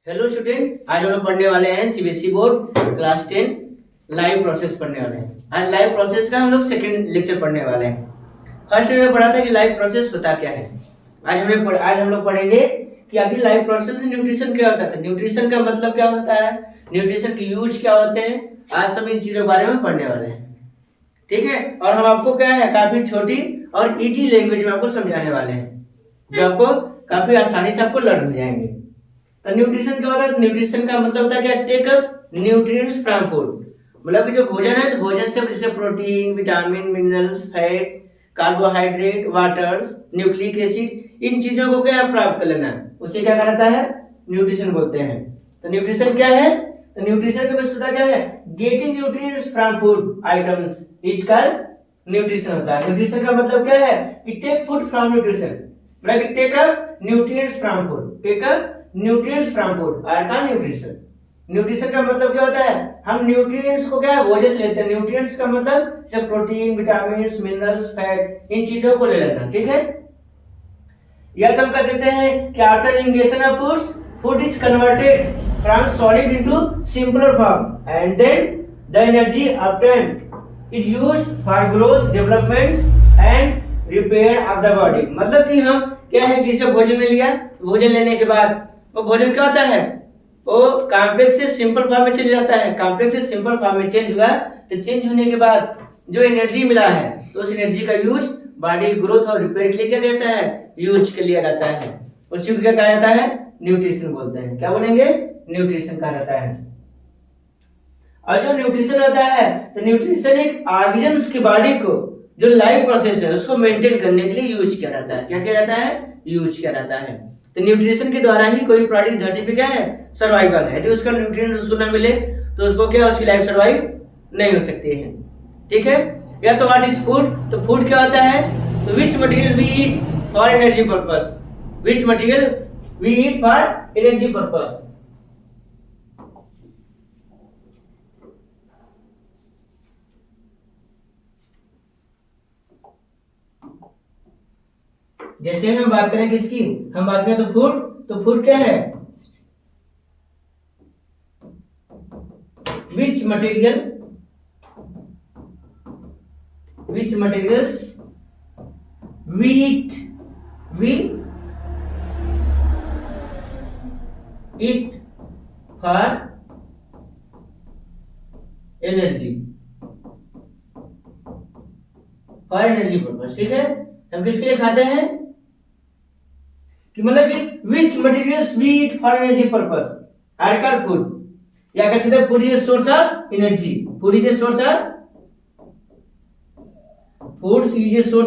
Hello student, आज हम लोग पढ़ने वाले हैं CBSE board class 10 live process पढ़ने वाले हैं। आज लाइव प्रोसेस का हम लोग सेकंड लेक्चर पढ़ने वाले हैं। फर्स्ट हमने पढ़ा था कि लाइव प्रोसेस होता क्या है। आज हम लोग पढ़ेंगे कि आखिर लाइव प्रोसेस में न्यूट्रिशन क्या होता है, न्यूट्रिशन का मतलब क्या होता है, न्यूट्रिशन के यूज क्या होते हैं। आज सब इन चीजों के बारे में पढ़ने वाले हैं, ठीक है। और हम आपको क्या है काफी छोटी और इजी लैंग्वेज में आपको समझाने वाले हैं, जो आपको काफी आसानी से आपको लर्न हो जाएंगे। तो न्यूट्रिशन क्या होता है, न्यूट्रिशन का मतलब होता है क्या, take up nutrients from food, मतलब कि जो भोजन है तो भोजन से जैसे protein, vitamin, minerals, fat, carbohydrate, waters, nucleic acid, इन चीजों को क्या प्राप्त कर लेना, उसे क्या कहता है, न्यूट्रिशन बोलते हैं। तो न्यूट्रिशन क्या है, तो न्यूट्रिशन की विशेषता क्या है, getting nutrients from food items is called nutrition होता है। न्यूट्रिशन का मतलब क्या है कि टेक फूड फ्रॉम न्यूट्रिशन, मतलब कि take up nutrients from food, take up nutrients from food are का न्यूट्रिशन। न्यूट्रिशन का मतलब क्या होता है, हम न्यूट्रिएंट्स को क्या है भोजन से लेते हैं। न्यूट्रिएंट्स का मतलब जैसे प्रोटीन, विटामिन, मिनरल्स, फैट, इन चीजों को ले लेना, ठीक है। या तो हम कह सकते हैं कि after ingestion of foods, food is converted from solid into simpler form and then the energy obtained is used for growth, developments and repair of the body. मतलब कि हम क्या है कि जैसे भोजन ले लिया, भोजन लेने के बाद वो भोजन क्या होता है, वो कॉम्प्लेक्स से सिंपल फॉर्म में चेंज जाता है। कॉम्प्लेक्स से सिंपल फॉर्म में चेंज हुआ तो चेंज होने के बाद जो एनर्जी मिला है तो उस एनर्जी का यूज बॉडी ग्रोथ और रिपेयर के लिए क्या कहता है, यूज के लिए जाता है। उसी को क्या कहा जाता है, न्यूट्रिशन बोलते हैं। क्या बोलेंगे, न्यूट्रिशन कहा जाता है। और जो न्यूट्रिशन होता है तो न्यूट्रिशन एक ऑर्गेनिज्म की बॉडी को जो लाइफ प्रोसेस है उसको मेंटेन करने के लिए यूज किया जाता है। क्या किया जाता है, यूज किया जाता है। तो न्यूट्रिशन के द्वारा ही कोई प्राणी धरती पे क्या है, सर्वाइवल है। यदि उसका न्यूट्रिएंट उसको ना मिले तो उसको क्या, उसकी लाइफ सर्वाइव नहीं हो सकती है, ठीक है। या तो व्हाट इज फूड, तो फूड क्या होता है, तो which material we eat for energy purpose, which material we eat for energy purpose. जैसे हम बात करें किसकी, हम बात करें तो फूड, तो फूड क्या है, which materials we eat for energy purpose, ठीक है। हम किसके लिए खाते हैं कि मतलब कि which materials we eat for energy purpose are called food, या कह सकते हैं food is source of energy, food is source of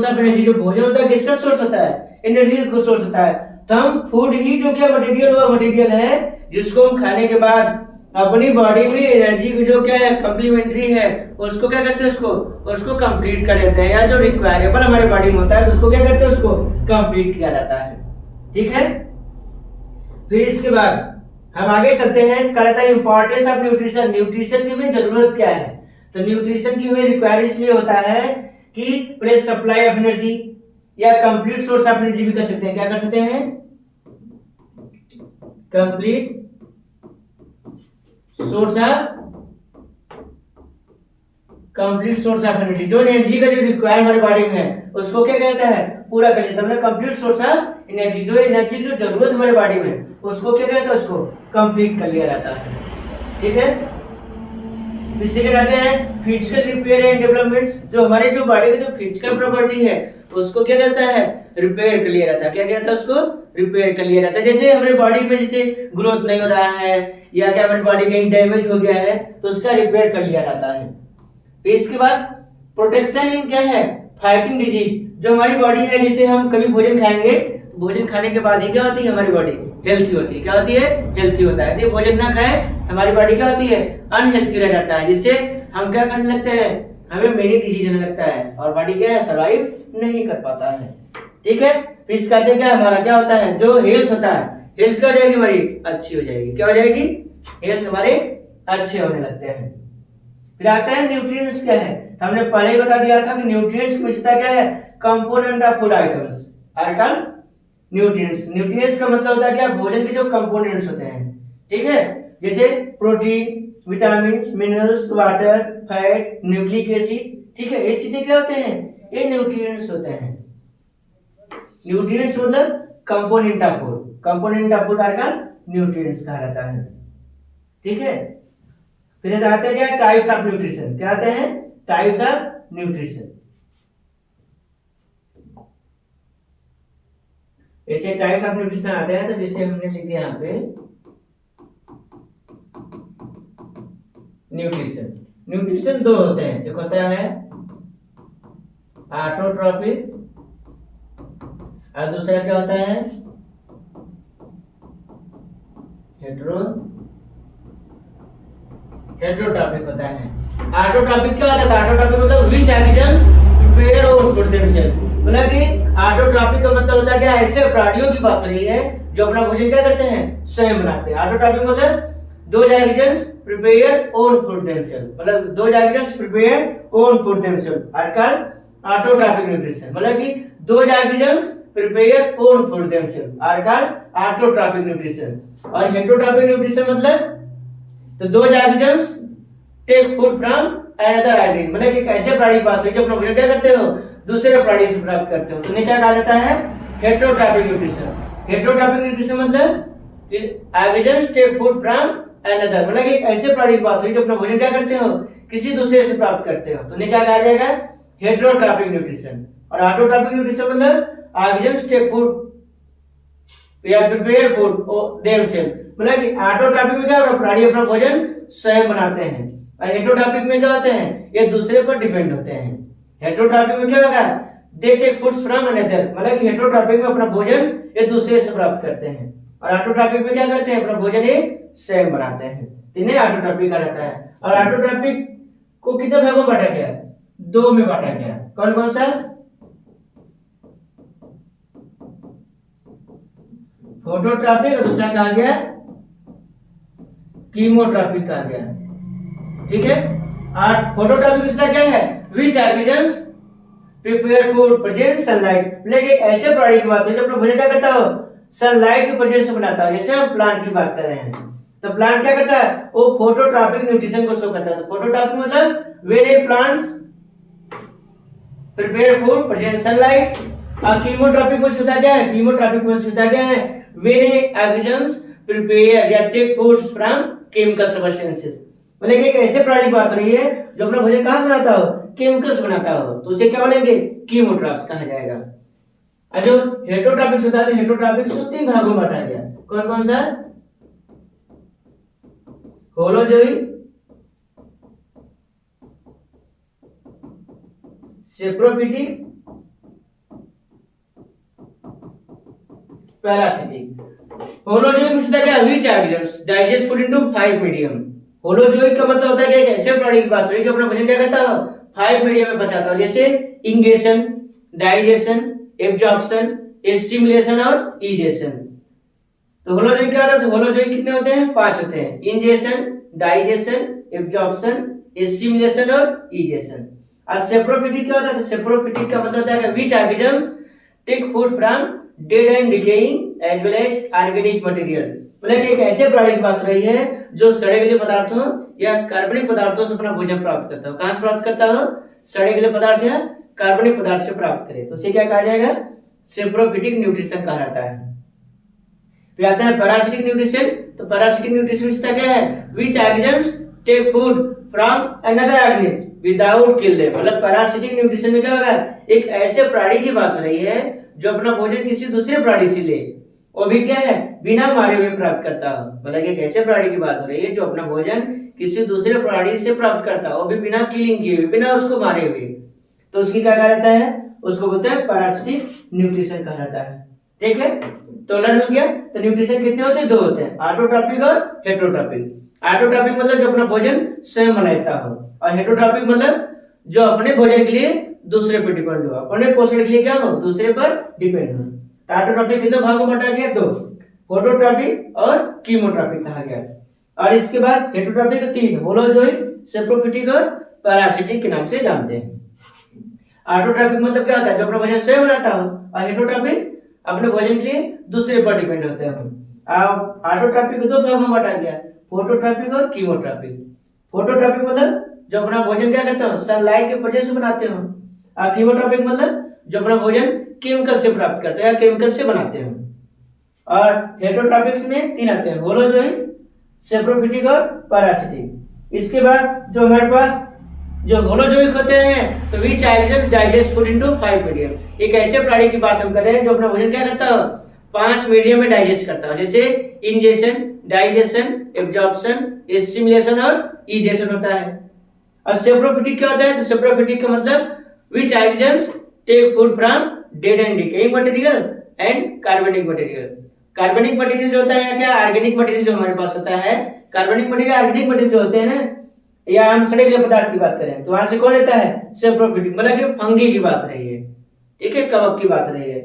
energy. जो भोजन होता है किसका सोर्स होता है, एनर्जी का सोर्स होता है। तो हम फूड ही जो क्या मटेरियल, वो मटेरियल है जिसको हम खाने के बाद अपनी बॉडी में एनर्जी की जो क्या है कम्प्लीमेंट्री है उसको क्या करते हैं, उसको कंप्लीट कर देते हैं। या जो रिक्वायरेबल हमारे बॉडी में होता है तो उसको क्या करते हैं, उसको कंप्लीट किया जाता है, ठीक है। फिर इसके बाद हम आगे चलते हैं, कहा जाता है इंपॉर्टेंस ऑफ न्यूट्रिशन। न्यूट्रिशन की हमें जरूरत क्या है, तो न्यूट्रिशन की हमें रिक्वायर इसलिए होता है कि प्लस सप्लाई ऑफ एनर्जी या कंप्लीट सोर्स ऑफ एनर्जी भी कर सकते हैं। क्या कर सकते हैं, कंप्लीट सोर्स ऑफ एनर्जी। जो एनर्जी का जो रिक्वायर हमारे बॉडी में है उसको क्या कहता है, पूरा कर लेता है। मतलब कंप्लीट सोर्स ऑफ एनर्जी, जो एनर्जी जो जरूरत हमारे बॉडी में उसको क्या कहता है, उसको कंप्लीट कर लिया जाता है, ठीक है। इससे क्या कहते हैं, फिजिकल रिपेयर एंड डेवलपमेंट्स। जो हमारे जो बॉडी की जो फिजिकल प्रॉपर्टी है उसको क्या कहता है, रिपेयर कर लिया जाता है। क्या कहता है, उसको रिपेयर कर लिया जाता है। जैसे हमारे बॉडी में जैसे ग्रोथ नहीं हो रहा है या क्या हमारी बॉडी कहीं डैमेज हो गया है तो उसका रिपेयर कर लिया जाता है। फिर इसके बाद प्रोटेक्शन इन क्या है, फाइटिंग डिजीज। जो हमारी बॉडी है, जैसे हम कभी भोजन खाएंगे तो भोजन खाने के बाद ही क्या होती है, हमारी बॉडी हेल्थी होती है। क्या होती है, हेल्थी होता है। यदि भोजन ना खाए हमारी बॉडी क्या होती है, अनहेल्थी रह जाता है, जिससे हम क्या करने लगते हैं, हमें मेनी डिजीज होने लगता है और बॉडी क्या है, सर्वाइव नहीं कर पाता है, ठीक है। फिर इसका क्या हमारा क्या होता है, जो हेल्थ होता है, हेल्थ क्या हो जाएगी, हमारी अच्छी हो जाएगी। क्या हो जाएगी, हेल्थ हमारे अच्छे होने लगते हैं। फिर आता है न्यूट्रिएंट्स क्या है, तो हमने पहले ही बता दिया था कि न्यूट्रिएंट्स की विशेषता क्या है, component of food items are called nutrients. Nutrients का मतलब होता है क्या, भोजन के जो कंपोनेंट्स होते हैं, ठीक है, जैसे protein, vitamin, minerals, water, fat, nucleic acid, ठीक है, ये चीजें क्या होते हैं, ये न्यूट्रिएंट्स होते हैं। न्यूट्रिएंट्स मतलब component of food, component of food are called nutrients कहा जाता है, ठीक है। फिर आते हैं क्या, टाइप्स ऑफ न्यूट्रिशन, क्या आते हैं, टाइप्स ऑफ न्यूट्रिशन। ऐसे टाइप्स ऑफ न्यूट्रिशन आते हैं, तो जिसे हमने लिख दिया यहाँ पे न्यूट्रिशन। न्यूट्रिशन दो होते हैं, एक होता है ऑटोट्रॉपिक और दूसरा क्या होता है, हेटेरोट्रॉपिक होता है। ऑटोट्रॉपिक क्या होता है, ऑटोट्रॉपिक मतलब व्हिच ऑर्गेनिजम्स प्रिपेयर और फूड देमसेल्फ, मतलब कि ऑटोट्रॉपिक का मतलब होता है क्या, ऐसे प्राणियों की बात हो रही है जो अपना भोजन क्या करते हैं, स्वयं बनाते हैं। ऑटोट्रॉपिक मतलब those organisms prepare own food themselves, मतलब those organisms prepare own food themselves are called autotrophic nutrition, मतलब कि those organisms prepare own food themselves are called autotrophic nutrition। और heterotrophic nutrition मतलब तो those organisms take food from another organism, मतलब कि ऐसे प्राणी की बात हुई जो अपना भोजन क्या करते हो, दूसरे प्राणी से प्राप्त करते हो, तो उन्हें क्या कहा जाता है, heterotrophic nutrition। heterotrophic nutrition मतलब organisms take food from another, मतलब कि ऐसे प्राणी की बात हुई जो अपना भोजन क्या करते हो, किसी दूसरे से प्राप्त करते हो, तो उन्हें क्या कहा जाएगा, हेटेरोट्रॉपिक न्यूट्रिशन। और ऑटोट्रॉपिक न्यूट्रिशन मतलब ऑर्गेनिजम्स टेक फूड या प्रिपेयर फूड देमसेल्फ, मतलब कि ऑटोट्रॉपिक में क्या होगा, प्राणी अपना भोजन स्वयं बनाते हैं, और हेटेरोट्रॉपिक में क्या होते हैं, ये दूसरे पर डिपेंड होते हैं। हेटेरोट्रॉपिक में क्या होगा, they take foods from another, मतलब कि हेटेरोट्रॉपिक में अपना भोजन ये दूसरे से प्राप्त करते हैं, और ऑटोट्रॉपिक में क्या करते हैं, अपना भोजन ये स्वयं बनाते हैं, इन्हें ऑटोट्रॉपिक कहा जाता है। और ऑटोट्रॉपिक को कितने भागों में बांटा गया, दो में बांटा गया, कौन कौन सा, फोटोट्रॉपिक और दूसरा कहा गया कीमोट्रॉपिक कहा गया, ठीक है। और फोटोट्रॉपिक दूसरा क्या है, which organisms prepare food present sunlight, मतलब एक ऐसे प्राणी की बात है जो अपना भोजन क्या करता हो, सनलाइट के प्रेजेंस से बनाता है। जैसे हम प्लांट की बात कर रहे हैं, तो प्लांट क्या करता है, वो फोटोट्रॉपिक न्यूट्रिशन को शो करता है। तो फोटोट्रॉपिक मतलब when a plants prepare food present sunlight. और कीमोट्रॉपिक में होता क्या है, कीमोट्रॉपिक में होता क्या है, व्हेन ए ऑर्गेनिजम्स प्रिपेयर या take foods from chemical substances, मतलब एक ऐसे प्राणी की बात हो रही है जो अपना भोजन कहां से बनाता हो, केमिकल्स बनाता हो, तो उसे क्या बोलेंगे, कीमोट्रॉप्स कहा जाएगा। और जो हेटेरोट्रॉपिक होता है, हेटेरोट्रॉपिक को तीन भागों में बांटा गया, कौन कौन सा, होलोजोई, सेप्रोफिटिक, पैरासिटिक। होलोजोइक में क्या, which organisms digest food into 5 medium. Holozoic का मतलब होता है कि ऐसे प्राणी की बात हो रही है जो अपना भोजन क्या करता हो, 5 मीडियम में पचाता हो, जैसे इंगेशन, डाइजेशन, एब्जॉर्प्शन, एसिमिलेशन और इजेशन। तो होलोजोइक क्या होता है, तो होलोजोइक कितने होते हैं, 5 होते हैं, इंजेशन, डाइजेशन, एब्जॉर्प्शन, एसिमिलेशन और इजेशन। और सेप्रोफिटिक क्या होता है, तो सेप्रोफिटिक का मतलब होता है which organisms take food from dead and decaying as well as organic material, मतलब एक ऐसे प्राणी की बात हो रही है जो सड़े गले पदार्थों या कार्बनिक पदार्थों से अपना भोजन प्राप्त करता हो। कहां से प्राप्त करता हो, सड़े गले पदार्थ या कार्बनिक पदार्थ से प्राप्त करे, तो उसे क्या कहा जाएगा, सेप्रोफिटिक न्यूट्रिशन कहा जाता है। फिर आता है पैरासिटिक न्यूट्रिशन। तो पैरासिटिक न्यूट्रिशन क्या है, which organisms take food from another organism without kill them, मतलब पैरासिटिक न्यूट्रिशन में क्या होगा, एक ऐसे प्राणी की बात हो रही है जो अपना भोजन किसी दूसरे प्राणी से ले, वो भी क्या है, बिना मारे हुए प्राप्त करता हो, मतलब एक ऐसे प्राणी की बात हो रही है जो अपना भोजन किसी दूसरे प्राणी से प्राप्त करता हो, वो भी बिना किलिंग किए हुए, बिना उसको मारे हुए, तो उसकी क्या कहा जाता है, उसको बोलते हैं पैरासिटिक न्यूट्रिशन कहा जाता है, ठीक है। तो लर्न हो गया। तो न्यूट्रिशन कितने होते हैं, दो होते हैं, ऑटोट्रॉपिक और हेटेरोट्रॉपिक। ऑटोट्रॉपिक मतलब जो अपना भोजन स्वयं बनाता हो, और हेटेरोट्रॉपिक मतलब जो अपने भोजन के लिए दूसरे पर डिपेंड हो, अपने पोषण के लिए क्या हो, दूसरे पर डिपेंड हो। तो ऑटोट्रॉपिक कितने भागों में बांटा गया, दो, फोटोट्रॉपिक और कीमोट्रॉपिक कहा गया। और इसके बाद हेटेरोट्रॉपिक 3, होलोजोइक, सेप्रोफिटिक और पैरासिटिक के नाम से जानते हैं। ऑटोट्रॉपिक मतलब क्या होता है, जो अपना भोजन स्वयं बनाता हो, और हेटेरोट्रॉपिक अपने भोजन के लिए दूसरे पर डिपेंड होते हैं। अब ऑटोट्रॉपिक को दो भागों में बांटा गया, फोटोट्रॉपिक और कीमोट्रॉपिक। फोटोट्रॉपिक मतलब जो अपना भोजन क्या करते हो, सनलाइट के वजह से बनाते हो, और कीमोट्रॉपिक मतलब जो अपना भोजन केमिकल से प्राप्त करते हैं या केमिकल से बनाते हो। और हेटरोट्रॉपिक्स में 3 आते हैं, होलोजोइक, सेप्रोफिटिक और पैरासिटिक। इसके बाद जो हमारे पास जो होलोजोइक होते हैं, तो which organism digest food into 5 medium. एक ऐसे प्राणी की बात हम कर रहे हैं जो अपना भोजन क्या करता है, 5 मीडियम में डाइजेस्ट करता है, जैसे इंजेशन, डाइजेशन, एब्जॉर्प्शन, एसिमिलेशन और इजेशन होता है। और सेप्रोफिटिक क्या होता है, तो सेप्रोफिटिक का मतलब which organism take food from dead and decaying material and कार्बनिक मटेरियल। कार्बनिक मटेरियल जो होता है क्या, ऑर्गेनिक मटेरियल जो हमारे पास होता है, कार्बनिक मटेरियल ऑर्गेनिक मटेरियल जो होते हैं ना, या हम सड़े गले पदार्थ की बात करें तो वहां से कौन लेता है, सेप्रोफिटिक, मतलब कि फंगी की बात रही है, ठीक है, कवक की बात रही है।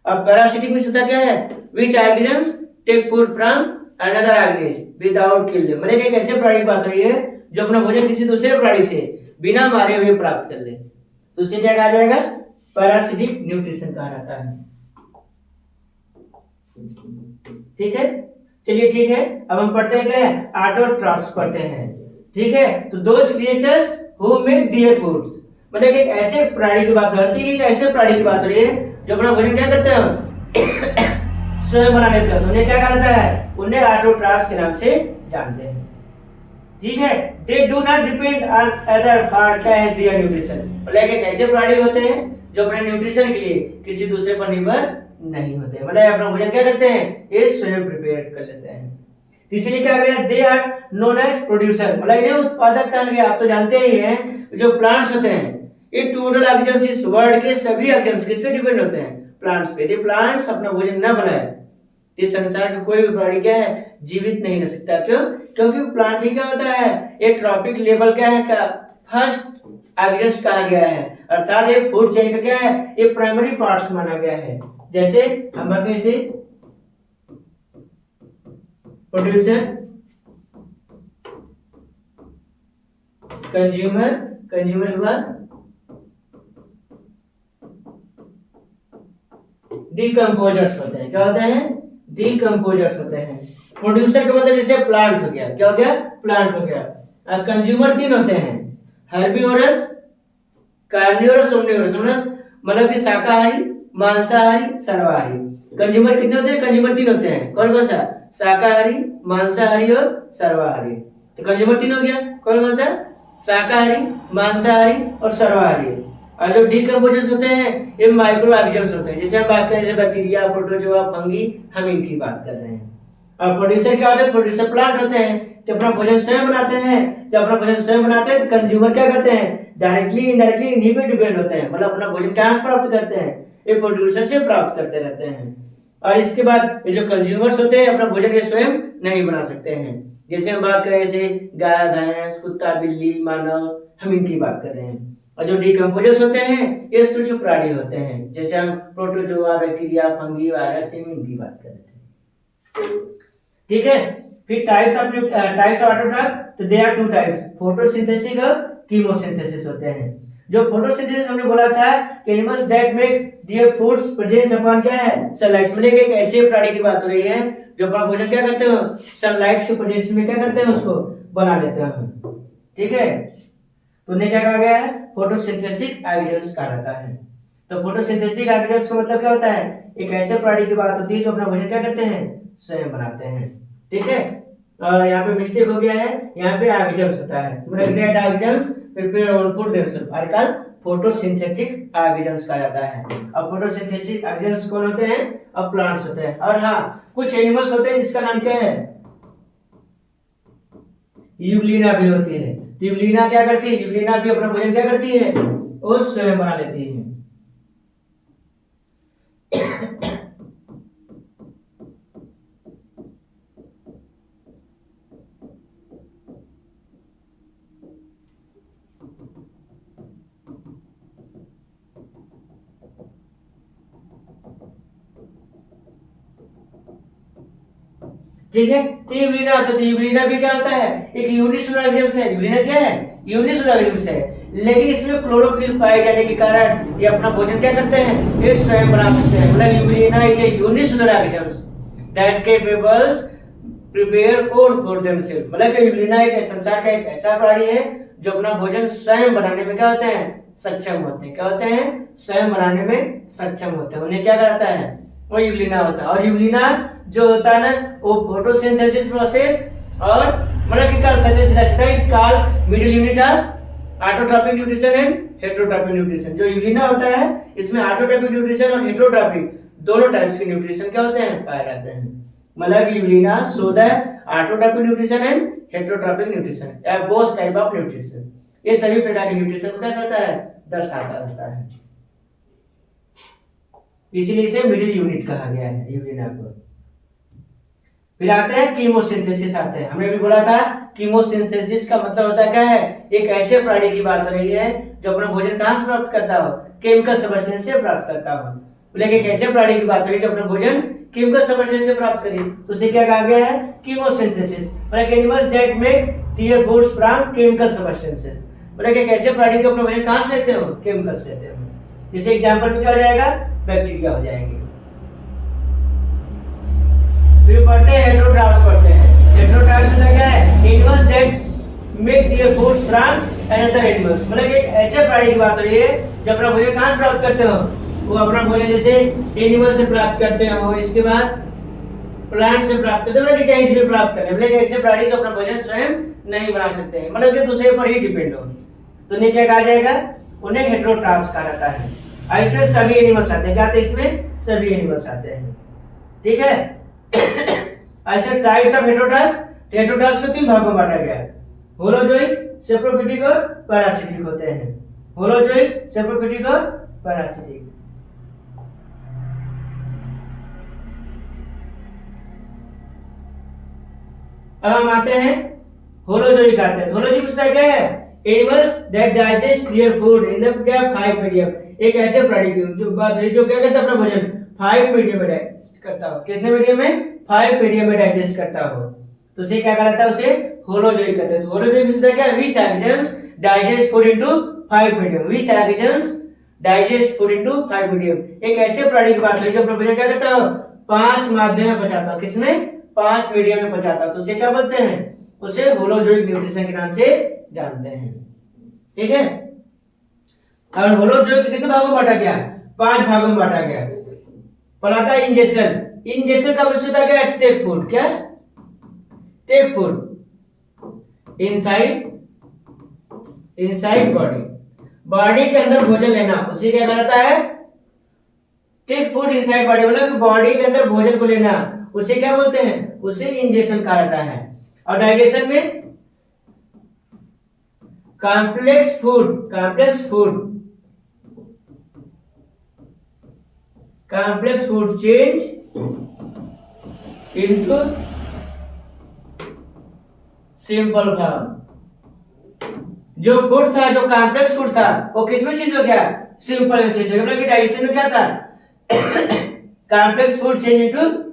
अब पैरासिटिक में होता क्या है, which organisms take food from another organism without kill them, मतलब एक ऐसे प्राणी की बात रही है जो अपना भोजन किसी दूसरे प्राणी से बिना मारे हुए प्राप्त कर ले, तो उसे क्या कहा जाएगा, पैरासिटिक न्यूट्रिशन कहा जाता है। ठीक है, चलिए ठीक है, अब हम पढ़ते हैं क्या है, ऑटोट्रॉफ्स पढ़ते हैं। ठीक है, तो those creatures who make their foods, मतलब एक ऐसे प्राणी की बात, धरती की एक ऐसे प्राणी की बात हो रही है जो अपना भोजन क्या करते हैं, स्वयं बना लेते हैं, तो उन्हें क्या कहा जाता है, उन्हें ऑटोट्रॉफ्स के नाम से जानते हैं। ठीक है, they do not depend on other for their nutrition, मतलब एक ऐसे प्राणी होते हैं जो अपने न्यूट्रिशन के लिए किसी दूसरे पर निर्भर नहीं होते, मतलब अपना भोजन क्या करते हैं, ये स्वयं प्रिपेयर कर लेते हैं। इसलिए क्या गया, they are known as producer, मतलब इन्हें उत्पादक कहा गया। आप तो जानते ही हैं जो प्लांट्स होते हैं, ये टोटल ऑर्गेनिज्म्स इस वर्ल्ड के सभी ऑर्गेनिज्म्स किस पे डिपेंड होते हैं, प्लांट्स पे। यदि प्लांट्स अपना भोजन न बनाए तो संसार में कोई भी प्राणी क्या है, जीवित नहीं रह सकता। क्यों, क्योंकि प्लांट ही क्या होता है, ये ट्रॉपिक लेवल क्या है, का फर्स्ट ऑर्गेनिज्म कहा गया है, अर्थात ये फूड चेन का क्या है, ये प्राइमरी पार्ट्स माना गया है। जैसे हम बात करें इसे प्रोड्यूसर, कंज्यूमर, कंज्यूमर के बाद डिकम्पोजर्स होते हैं, क्या होते हैं, डिकम्पोजर्स होते हैं। प्रोड्यूसर का मतलब जैसे प्लांट हो गया, क्या हो गया, प्लांट हो गया। कंज्यूमर 3 होते हैं, हर्बीवोरस, कार्निवोरस, ओमनिवोरस, मतलब कि शाकाहारी, मांसाहारी, सर्वाहारी। कंज्यूमर कितने होते हैं, कंज्यूमर 3 होते हैं, कौन कौन सा, शाकाहारी, मांसाहारी और सर्वाहारी। तो कंज्यूमर 3 हो गया, कौन कौन सा, शाकाहारी, मांसाहारी और सर्वाहारी। और जो डिकम्पोजर्स होते हैं ये माइक्रो ऑर्गेनिजम्स होते हैं, जैसे हम बात करें जैसे बैक्टीरिया, प्रोटोजोआ, फंगी, हम इनकी बात कर रहे हैं। और प्रोड्यूसर क्या होते हैं, प्रोड्यूसर प्लांट होते हैं, तो अपना भोजन स्वयं बनाते हैं। जब अपना भोजन स्वयं बनाते हैं तो कंज्यूमर क्या करते हैं, डायरेक्टली इनडायरेक्टली इन्हीं पे डिपेंड होते हैं, मतलब अपना भोजन कहाँ से प्राप्त करते हैं, ये प्रोड्यूसर से प्राप्त करते रहते हैं। और इसके बाद ये जो कंज्यूमर्स होते हैं अपना भोजन ये स्वयं नहीं बना सकते हैं। जैसे हम बात करें जैसे गाय, भैंस, कुत्ता, बिल्ली, मानव, हम इनकी बात कर रहे हैं। और जो डिकम्पोजर्स होते हैं ये सूक्ष्म प्राणी होते हैं, जैसे हम प्रोटोजोआ, बैक्टीरिया, फंगी, वायरस, इनकी बात कर रहे थे। ठीक है, फिर टाइप्स ऑफ ऑटोट्रॉफ, तो दे आर 2 टाइप्स, फोटोसिंथेसिस और कीमोसिंथेसिस होते हैं। जो फोटोसिंथेसिस हमने बोला था कि animals that make their foods presence upon क्या है, सनलाइट, मतलब एक ऐसे प्राणी की बात हो रही है जो अपना भोजन क्या करते हो, सनलाइट से प्रेजेंस में क्या करते हैं, उसको बना लेते हैं। ठीक है, तो उन्हें क्या कहा गया है, फोटोसिंथेटिक ऑर्गेनिजम्स कहा जाता है। तो फोटोसिंथेटिक ऑर्गेनिजम्स का मतलब क्या होता है, एक ऐसे प्राणी की बात होती है जो अपना भोजन क्या करते हैं, स्वयं बनाते हैं। ठीक है, और यहाँ पे मिस्टेक हो गया है, यहाँ पे ऑर्गेनिजम्स होता है, dead organisms prepare on food themselves are called photosynthetic organisms कहा जाता है। अब फोटोसिंथेटिक ऑर्गेनिजम्स कौन होते हैं, अब प्लांट्स होते हैं। और हाँ, कुछ एनिमल्स होते हैं जिसका नाम क्या है, यूग्लिना भी होती है। तो यूग्लिना क्या करती है, यूग्लिना भी अपना भोजन क्या करती है, वो स्वयं बना लेती है। ठीक है, तो यूग्लिना होता है, तो यूग्लिना भी क्या होता है, एक यूनिसेलुलर ऑर्गेनिज्म है। यूग्लिना क्या है, यूनिसेलुलर ऑर्गेनिज्म है, लेकिन इसमें क्लोरोफिल पाए जाने के कारण ये अपना भोजन क्या करते हैं, ये स्वयं बना सकते हैं। मतलब यूग्लिना ये unicellular organism, that capables prepare food for themself, मतलब कि यूग्लिना एक संसार का एक ऐसा प्राणी है जो अपना भोजन स्वयं बनाने में क्या होते हैं, सक्षम होते हैं। क्या होते हैं, स्वयं बनाने में सक्षम होते हैं। उन्हें क्या कराता है, वो यूग्लिना होता है। और यूग्लिना जो होता है ना, वो फोटोसिंथेसिस प्रोसेस और मतलब कि call middle unit of autotrophic nutrition and heterotrophic nutrition. जो यूग्लिना होता है इसमें ऑटोट्रॉपिक न्यूट्रिशन और हेटेरोट्रॉपिक दोनों टाइप्स के न्यूट्रिशन क्या होते हैं, पाए जाते हैं। मतलब कि Euglena show the autotrophic nutrition and heterotrophic nutrition या बोथ टाइप ऑफ न्यूट्रिशन। ये सभी प्रकार के न्यूट्रिशन को क्या करता है, दर्शाता रहता है। इसीलिए इसे मिडिल यूनिट कहा गया है यूग्लिना को। फिर आते हैं कीमोसिंथेसिस आते हैं। हमने भी बोला था कीमोसिंथेसिस का मतलब होता है क्या है, एक ऐसे प्राणी की बात हो रही है जो अपना भोजन कहां से प्राप्त करता हो, केमिकल सब्सटेंस से प्राप्त करता हो। बोले कि एक ऐसे प्राणी की बात हो रही है जो अपना भोजन केमिकल सब्सटेंस से प्राप्त करे, तो उसे क्या कहा गया है, कीमोसिंथेसिस। मतलब animals that make their foods from chemical substances. मतलब एक ऐसे प्राणी जो अपना भोजन कहां से लेते हो, केमिकल से लेते हो। जैसे एग्जांपल में क्या हो जाएगा, बैक्टीरिया हो जाएंगे। फिर पढ़ते हैं हेटेरोट्रॉप्स पढ़ते हैं। हेटेरोट्रॉप्स में क्या है, animals that make their foods from another animals. मतलब एक ऐसे प्राणी की बात हो रही है जो अपना भोजन कहां से प्राप्त करते हो, वो अपना भोजन जैसे एनिमल से प्राप्त करते हो, इसके बाद प्लांट से प्राप्त करते हो, मतलब कहीं से भी प्राप्त करते हैं। मतलब ऐसे प्राणी जो अपना भोजन स्वयं नहीं बना सकते हैं, मतलब कि दूसरे पर ही डिपेंड हो, तो उन्हें क्या कहा जाएगा, उन्हें हेटेरोट्रॉप्स कहा जाता है। और इसमें सभी एनिमल्स आते हैं। क्या आते हैं इसमें, सभी एनिमल्स आते हैं। ठीक है। ऐसे टाइप्स ऑफ हेटेरोट्रॉप्स, हेटेरोट्रॉप्स को तीन भागों में बांटा गया है। होलोजोइक, सेप्रोफिटिक और पैरासिटिक होते हैं। होलोजोइक, सेप्रोफिटिक और पैरासिटिक। अब हम आते हैं होलोजोइक आते हैं। होलोजोइक उसका क्या है, animals that digest their food in the क्या 5 मीडियम। एक ऐसे प्राणी की जो बात है जो क्या करता है, अपना भोजन 5 मीडियम में डाइजेस्ट करता हो। कितने मीडियम में, 5 मीडियम में डाइजेस्ट करता हो, तो उसे क्या कहलाता है, उसे होलोजोइक कहते हैं। तो होलोजोइक उसका क्या है, which organisms digest food into 5 medium. Which organisms digest food into 5 medium. एक ऐसे प्राणी की बात है जो अपना भोजन क्या करता हो, 5 माध्यम में पचाता हो। किसमें, 5 मीडियम में पचाता हो, तो उसे क्या बोलते हैं, उसे होलोजोइक न्यूट्रिशन के नाम से जानते हैं। ठीक है। और होलोजोइक कितने भागों में बांटा गया, 5 भागों में बांटा गया। पहला इंजेक्शन। इंजेक्शन का आवश्यकता क्या है, टेक फूड। क्या, take food inside body, body के अंदर भोजन लेना, उसे क्या कहलाता है, टेक फूड इनसाइड बॉडी। मतलब कि बॉडी के अंदर भोजन को लेना, उसे क्या बोलते हैं, उसे इंजेक्शन कहा जाता है। और डाइजेशन में complex food change into simple form. जो फूड था, जो कॉम्प्लेक्स फूड था, वो किस में चेंज हो गया, सिंपल में चेंज हो गया। मतलब कि डाइजेशन में क्या था, complex food change into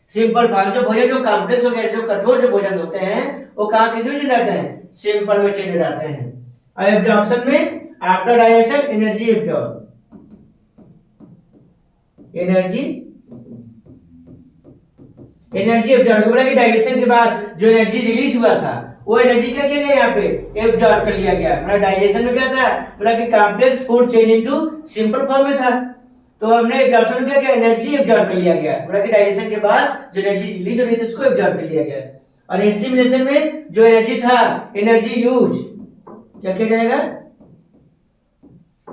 simple form. जो भोजन जो कॉम्प्लेक्स हो गया, जो कठोर जो भोजन होते हैं, वो कहाँ किस में चेंज जाते हैं, सिंपल में चेंज हो जाते हैं। और एब्जॉर्प्शन में after digestion energy absorb, energy absorb. बोला कि डाइजेशन के बाद जो एनर्जी रिलीज हुआ था, वो एनर्जी क्या किया गया, यहाँ पे एब्जॉर्ब कर लिया गया। मतलब डाइजेशन में क्या था, बोला कि complex food change into simple form में था, तो हमने एब्जॉर्प्शन में क्या किया, एनर्जी एब्जॉर्ब कर लिया गया। बोला कि डाइजेशन के बाद जो एनर्जी रिलीज हो रही थी उसको एब्जॉर्ब कर लिया गया। और एसिमिलेशन में जो एनर्जी था, एनर्जी यूज क्या किया जाएगा,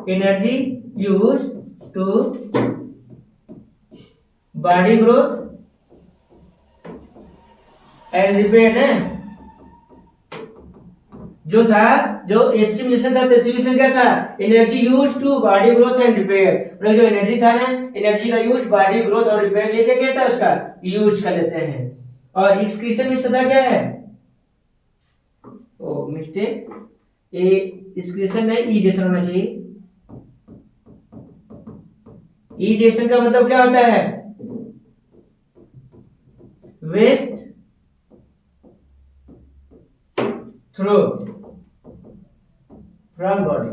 energy use to body growth and repair है। जो था, जो एसिमिलेशन था, तो एसिमिलेशन क्या था, energy use to body growth and repair. मतलब जो एनर्जी था ना, एनर्जी का यूज बॉडी ग्रोथ और रिपेयर के लिए क्या था, उसका यूज कर लेते हैं। और एक्सक्रीशन में सदा क्या है, ओ मिस्टेक, ए एक्सक्रीशन नहीं, इजेशन होना चाहिए। इजेशन का मतलब क्या होता है, waste throw from body.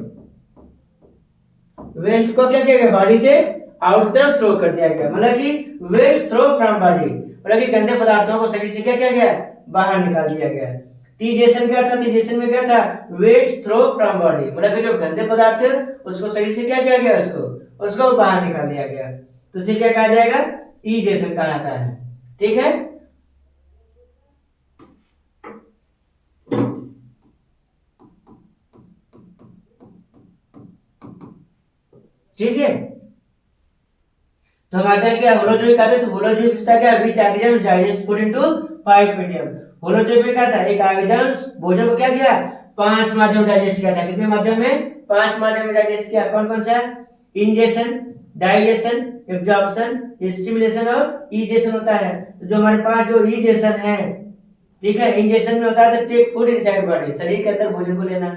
Waste को क्या किया गया, बॉडी से आउट तरफ थ्रो कर दिया गया। मतलब कि वेस्ट थ्रो फ्रॉम बॉडी, मतलब कि गंदे पदार्थों को शरीर से क्या किया गया, बाहर निकाल दिया गया। तीजेशन क्या था, तीजेशन में क्या था, वेस्ट थ्रो फ्रॉम बॉडी, मतलब कि जो गंदे पदार्थ थे उसको शरीर से क्या किया गया, उसको बाहर निकाल दिया गया, तो इसे क्या कहा जाएगा, ईजेशन कहा जाता है। ठीक है, ठीक है। तो हम आते हैं क्या, होलोजोइक आते हैं, तो होलोजोइक इसका क्या, which organism digest food into 5 medium. Holozoic में क्या था, एक ऑर्गेनिज्म भोजन को क्या किया, 5 माध्यम डाइजेस्ट किया था। कितने माध्यम में, 5 माध्यम में डाइजेस्ट किया। कौन कौन सा, इंजेशन, डाइजेशन, एब्जॉर्प्शन, एसिमिलेशन और ईजेशन होता है। तो जो हमारे पास जो ईजेशन है, ठीक है, इंजेशन में होता है तो टेक फूड इनसाइड बॉडी, शरीर के अंदर भोजन को लेना।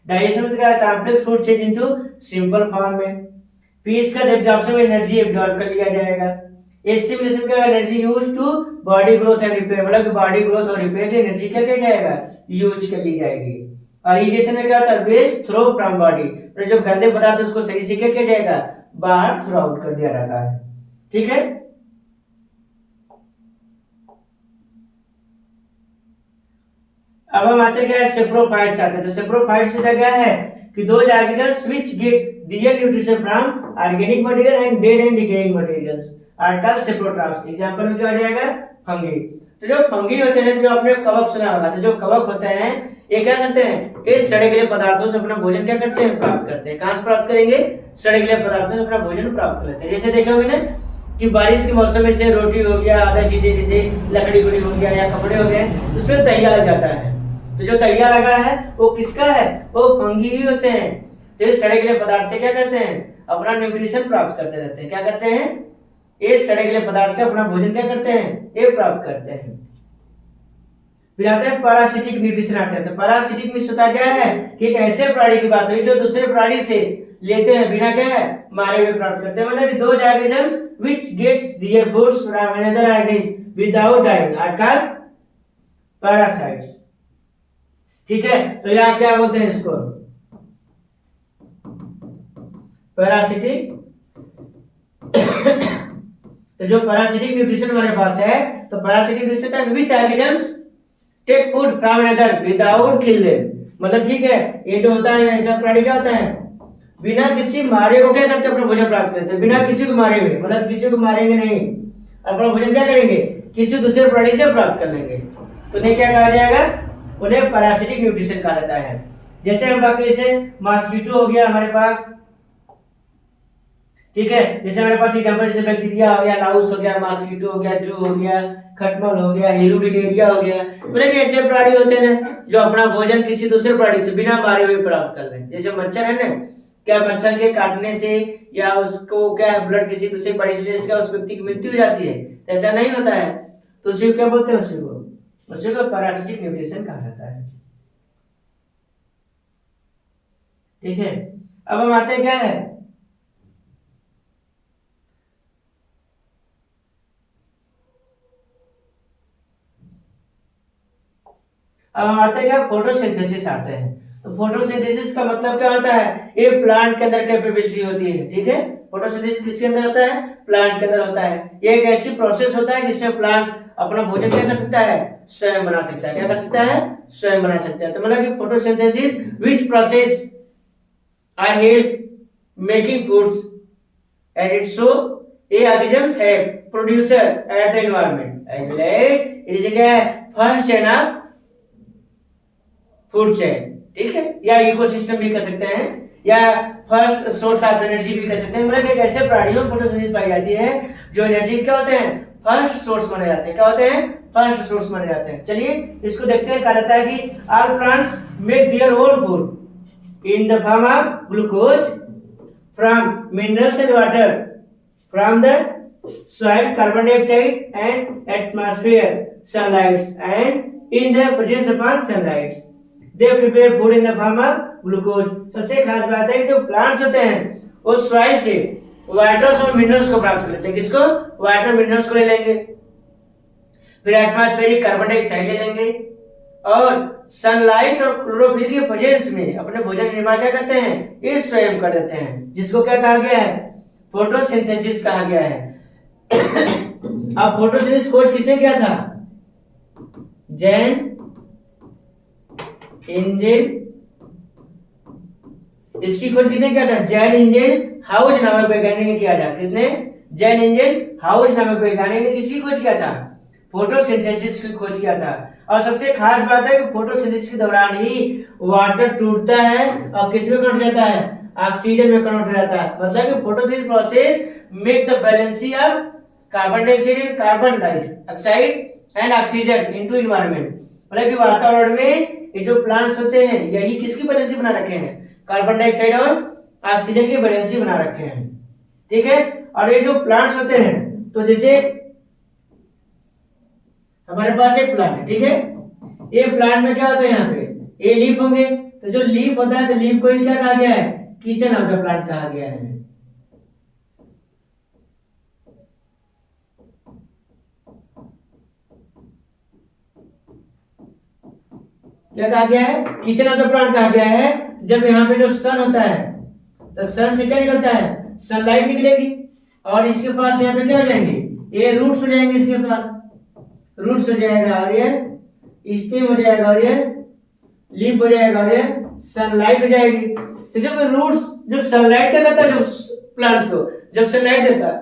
डाइजेशन में क्या, complex food change into simple form में। पीस का एब्जॉर्प्शन में एनर्जी एब्जॉर्ब कर लिया जाएगा। एसिमिलेशन का energy use to body growth and repair, मतलब बॉडी ग्रोथ और रिपेयर के लिए एनर्जी क्या किया जाएगा, यूज कर ली जाएगी। और ईजेशन में क्या होता है, वेस्ट थ्रो फ्रॉम बॉडी, तो जो गंदे पदार्थ है उसको सही से क्या किया जाएगा, बाहर थ्रो आउट कर दिया जाता है। ठीक है, अब हम आते क्या है, सेप्रोफाइट्स आते हैं। तो सेप्रोफाइट्स का क्या है कि those organisms which get their nutrition from organic material and dead and decaying materials are called saprotrophs। Example में क्या हो जाएगा, फंगी। तो जो फंगी होते हैं, जो आपने कवक सुना होगा, तो जो कवक होते हैं ये क्या करते हैं, ये सड़े गले पदार्थों से अपना भोजन क्या करते हैं, प्राप्त करते हैं। कहां से प्राप्त करेंगे, सड़े गले पदार्थों से अपना भोजन प्राप्त कर लेते हैं। जैसे देखे होंगे ना कि बारिश के मौसम में से रोटी हो गया, आधा चीजें जैसे लकड़ी गुड़ी हो गया या कपड़े हो गए, उसमें तहिया लग जाता है। तो जो तहिया लगा है वो किसका है, वो फंगी ही होते हैं। तो इस सड़े गले पदार्थ से क्या करते हैं, अपना न्यूट्रिशन प्राप्त करते रहते हैं। क्या करते हैं, इस सड़े गले पदार्थ से अपना भोजन क्या करते हैं, ये प्राप्त करते हैं। फिर आते हैं पैरासिटिक न्यूट्रिशन आते हैं। तो पैरासिटिक में होता क्या है कि एक ऐसे प्राणी की बात हुई जो दूसरे प्राणी से लेते हैं, बिना क्या है, मारे हुए प्राप्त करते हैं। मतलब कि those organisms which gets their foods from another organism without dying are called parasites. ठीक है, तो यहाँ क्या बोलते हैं इसको, पैरासिटिक। तो जो पैरासिटिक न्यूट्रिशन हमारे पास है, तो पैरासिटिक न्यूट्रिशन है which organisms take food from another without kill them. मतलब ठीक है, ये जो होता है ऐसा प्राणी क्या होता है, बिना किसी मारे को क्या करते हैं, अपना भोजन प्राप्त करते हैं, बिना किसी को मारे हुए, मतलब किसी को मारेंगे नहीं, अपना भोजन क्या करेंगे, किसी दूसरे प्राणी से प्राप्त कर लेंगे। तो उन्हें क्या कहा जाएगा, उन्हें पैरासिटिक न्यूट्रिशन कहा जाता है। जैसे हम बात करें, जैसे मॉस्किटो हो गया हमारे पास, ठीक है, जैसे हमारे पास एग्जांपल जैसे बैक्टीरिया हो गया, लाउस हो गया, मॉस्किटो हो गया, जू हो गया, खटमल हो गया, हेलुटिनेरिया हो गया। मतलब ऐसे प्राणी होते हैं जो अपना भोजन किसी दूसरे प्राणी से बिना मारे हुए प्राप्त कर लें। जैसे मच्छर है ना, क्या मच्छर के काटने से या उसको क्या है ब्लड किसी दूसरे प्राणी से उस व्यक्ति की मृत्यु हो जाती है, तो ऐसा नहीं होता है। तो उसी को क्या बोलते हैं, उसी को पैरासिटिक न्यूट्रिशन कहा जाता है। ठीक है, अब हम आते हैं क्या है, अब हम आते हैं क्या, फोटोसिंथेसिस आते हैं। तो फोटोसिंथेसिस का मतलब क्या होता है, ये प्लांट के अंदर कैपेबिलिटी होती है। ठीक है, फोटोसिंथेसिस किसके अंदर होता है, प्लांट के अंदर होता है। ये एक ऐसी प्रोसेस होता है जिसमें प्लांट अपना भोजन क्या कर सकता है, स्वयं बना सकता है। क्या कर सकता है, स्वयं बना सकता है। तो मतलब कि photosynthesis which process are help making foods and it show a organisms have producer at the environment as well as it is क्या है, first chain of food chain. ठीक है, या इकोसिस्टम भी कर सकते हैं, या फर्स्ट सोर्स ऑफ एनर्जी भी कर सकते हैं। मतलब एक ऐसे प्राणियों में फोटोसिंथेसिस पाई जाती है जो एनर्जी क्या होते हैं, फर्स्ट सोर्स माने जाते हैं। क्या होते हैं, फर्स्ट सोर्स माने जाते हैं। चलिए इसको देखते हैं। कहा जाता है कि all plants make their own food in the form of glucose from minerals and water from the soil, carbon dioxide and atmosphere, sunlight and in the presence upon sunlight they prepare food in the form of glucose। सबसे खास बात है कि जो plants होते हैं वो soil से वाटर्स और मिनरल्स को प्राप्त कर लेते हैं। किसको, वाटर मिनरल्स को ले लेंगे, फिर एटमॉस्फेरिक कार्बन डाइऑक्साइड ले लेंगे और सनलाइट और क्लोरोफिल के प्रेजेंस में अपने भोजन निर्माण क्या करते हैं, ये स्वयं कर देते हैं, जिसको क्या कहा गया है, फोटोसिंथेसिस कहा गया है। अब फोटोसिंथेसिस खोज किसने किया था? जैन इंजन, इसकी खोज किसने किया था? जैन इंजन हाउस नामक वैज्ञानिक ने किया था। किसने? जैन इंजन हाउस नामक वैज्ञानिक ने किसकी खोज किया था? फोटोसिंथेसिस की खोज किया था। और सबसे खास बात है कि फोटोसिंथेसिस के दौरान ही वाटर टूटता है और किस में कन्वर्ट हो जाता है? ऑक्सीजन में कन्वर्ट हो जाता है। मतलब कि photosynthesis process make the balancing of carbon dioxide in carbon dioxide and oxygen into environment. मतलब कि वातावरण में ये जो प्लांट्स होते हैं यही किसकी बैलेंसी बना रखे हैं? कार्बन डाइऑक्साइड और ऑक्सीजन की बैलेंसी बना रखे हैं। ठीक है। और ये जो प्लांट्स होते हैं, तो जैसे हमारे पास एक प्लांट है, ठीक है। ये प्लांट में क्या होता है? यहाँ पे ये लीफ होंगे, तो जो लीफ होता है तो लीफ को ही क्या कहा गया है? किचन ऑफ द प्लांट कहा गया है। क्या कहा गया है? किचन ऑफ द प्लांट कहा गया है। जब यहाँ पे जो सन होता है तो सन से क्या निकलता है? सनलाइट निकलेगी और इसके पास यहाँ पे क्या हो जाएंगे? ये रूट्स हो जाएंगे, इसके पास रूट्स हो जाएगा और ये स्टेम हो जाएगा और ये लीफ हो जाएगा और ये सनलाइट हो जाएगी। तो जब रूट्स, जब सनलाइट क्या करता है? जब प्लांट्स को जब सनलाइट देता है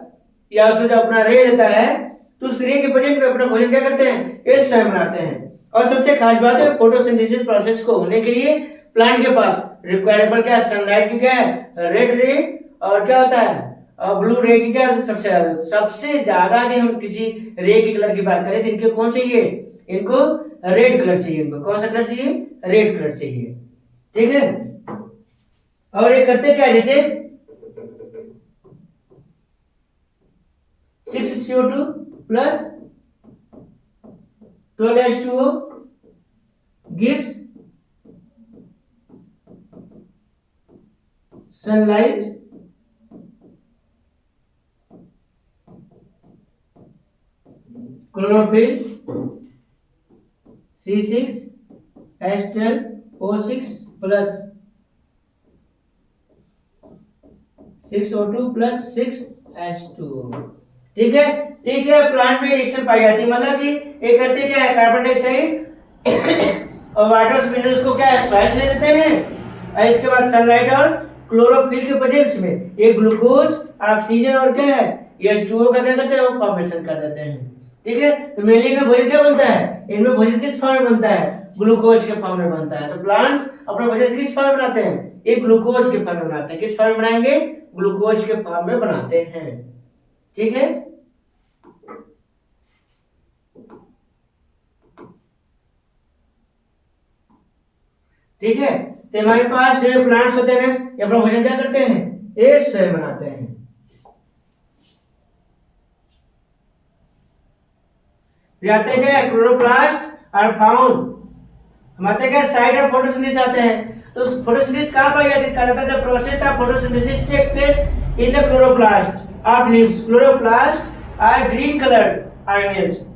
या उसको जब अपना रे देता है तो उस रे के प्रेजेंट में अपना भोजन क्या करते हैं? ये स्वयं बनाते हैं। और सबसे खास बात है फोटोसिंथेसिस प्रोसेस को होने के लिए प्लांट के पास रिक्वायरेबल क्या है? सनलाइट की क्या है? रेड रे, और क्या होता है? और ब्लू रे की क्या? सबसे ज्यादा यदि हम किसी रे के कलर की बात करें तो इनके कौन चाहिए? इनको रेड कलर चाहिए। इनको कौन सा कलर चाहिए? रेड कलर चाहिए। ठीक है। और ये करते क्या? जैसे 6CO2 plus 12H2O gives sunlight chlorophyll C6H12O6 plus 6O2 plus 6H2O। ठीक है। ठीक है। प्लांट में रिएक्शन पाई जाती है, मतलब कि ये करते क्या है? कार्बन डाइऑक्साइड और वाटर मिनरल्स को क्या है? सॉइल से ले लेते हैं और इसके बाद सनलाइट और क्लोरोफिल के प्रेजेंस में ये ग्लूकोज, ऑक्सीजन और क्या है? H2O का क्या करते हैं? वो फॉर्मेशन कर देते हैं। ठीक है। तो मेनली में भोजन क्या बनता है? इनमें भोजन किस फॉर्म में बनता है? ग्लूकोज के फॉर्म में बनता है। तो प्लांट्स अपना भोजन किस फॉर्म में बनाते हैं? ये ग्लूकोज के फॉर्म में बनाते हैं। किस फॉर्म में बनाएंगे? ग्लूकोज के फॉर्म में बनाते हैं। ठीक है। ठीक है। तो हमारे पास जो प्लांट्स होते हैं ये अपना भोजन क्या करते हैं? ये स्वयं बनाते हैं। फिर आते हैं क्या? Chloroplast are found. हम आते हैं क्या? साइट ऑफ फोटोसिंथेसिस आते हैं। तो फोटोसिंथेसिस कहां पाई जाती है? कहता है the process of photosynthesis take place in the chloroplast of leaves. Chloroplast are green coloured organelles.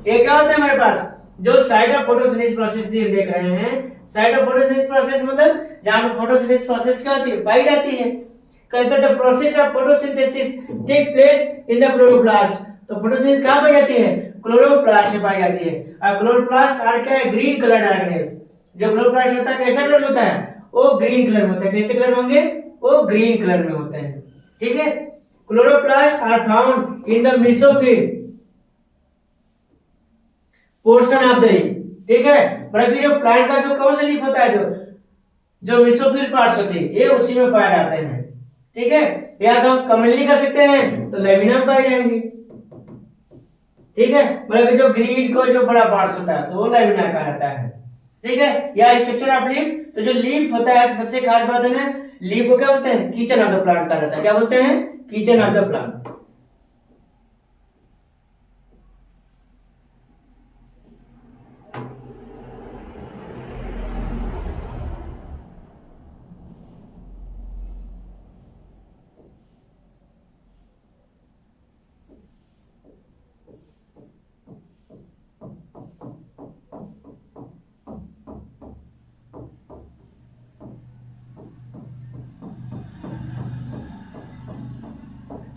ये क्या होता है हमारे पास? जो साइट ऑफ फोटोसिंथेसिस प्रोसेस देख रहे हैं, साइट ऑफ फोटोसिंथेसिस प्रोसेस मतलब जहां पे फोटोसिंथेसिस प्रोसेस क्या होती है? पाई जाती है। कहते हैं the process of photosynthesis take place in the chloroplast. तो फोटोसिंथेसिस कहां पाई जाती है? क्लोरोप्लास्ट में पाई जाती है। और क्लोरोप्लास्ट आर क्या है? Green coloured organelles. जो क्लोरोप्लास्ट होता है कैसा कलर में होता है? वो ग्रीन कलर में होता है। कैसे कलर में होंगे? वो ग्रीन कलर में होते हैं। ठीक है। Chloroplast are found in the mesophyll portion of the leaf. ठीक है। बल्कि जो प्लांट का जो कौन सा लीफ होता है? जो मेसोफिल पार्ट्स होते हैं ये उसी में पाए जाते हैं। ठीक है। या तो हम कमलनी कर सकते हैं तो लेमिना में पाए जाएंगे। ठीक है। बल्कि जो ग्रीन को जो बड़ा पार्ट्स होता है तो वो लेमिना कहलाता है। ठीक है। या स्ट्रक्चर ऑफ लीफ, तो जो लीफ होता है तो सबसे खास बात है ना, लीफ को क्या बोलते हैं? किचन ऑफ द प्लांट कहा जाता है। क्या बोलते हैं? Kitchen of the plant.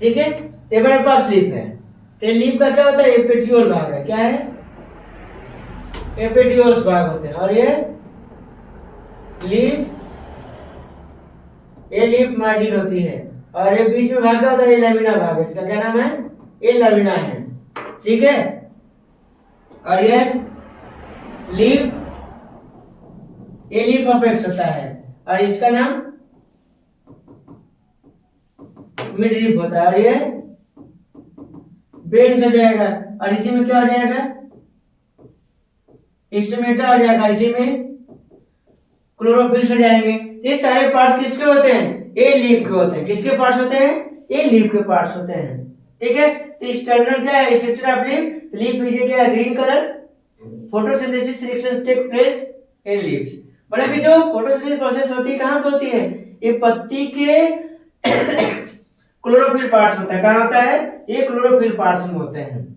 ठीक है। ये हमारे पास लीफ है। तो लीफ का क्या होता है, एपिट्यूल भाग है, क्या है, एपिट्यूल्स भाग होते हैं। और ये लीफ मार्जिन होती है। और ये बीच में भाग क्या होता है, ये लैमिना भाग है, इसका क्या नाम है, ये लैमिना है, ठीक है। और ये लीफ अपेक्स होता है, और इसका नाम मिड लीफ होता है। और ये बेस हो जाएगा, और इसी में क्या हो जाएगा, स्टोमेटा हो जाएगा, इसी में क्लोरोफिल्स हो जाएंगे। ये सारे पार्ट्स किसके होते हैं, ए लीफ के होते हैं। किसके पार्ट्स होते हैं, ए लीफ के पार्ट्स होते हैं, ठीक है। तो स्टर्नल क्या है, structure of leaf. Leaf is क्या है, green colour. Photosynthesis reaction take place in leaves. मतलब कि जो फोटोसिंथेसिस प्रोसेस होती है कहां पे होती है, ये पत्ती के क्लोरोफिल पार्ट्स होता है। कहां होता है, ये क्लोरोफिल पार्ट्स में होते हैं।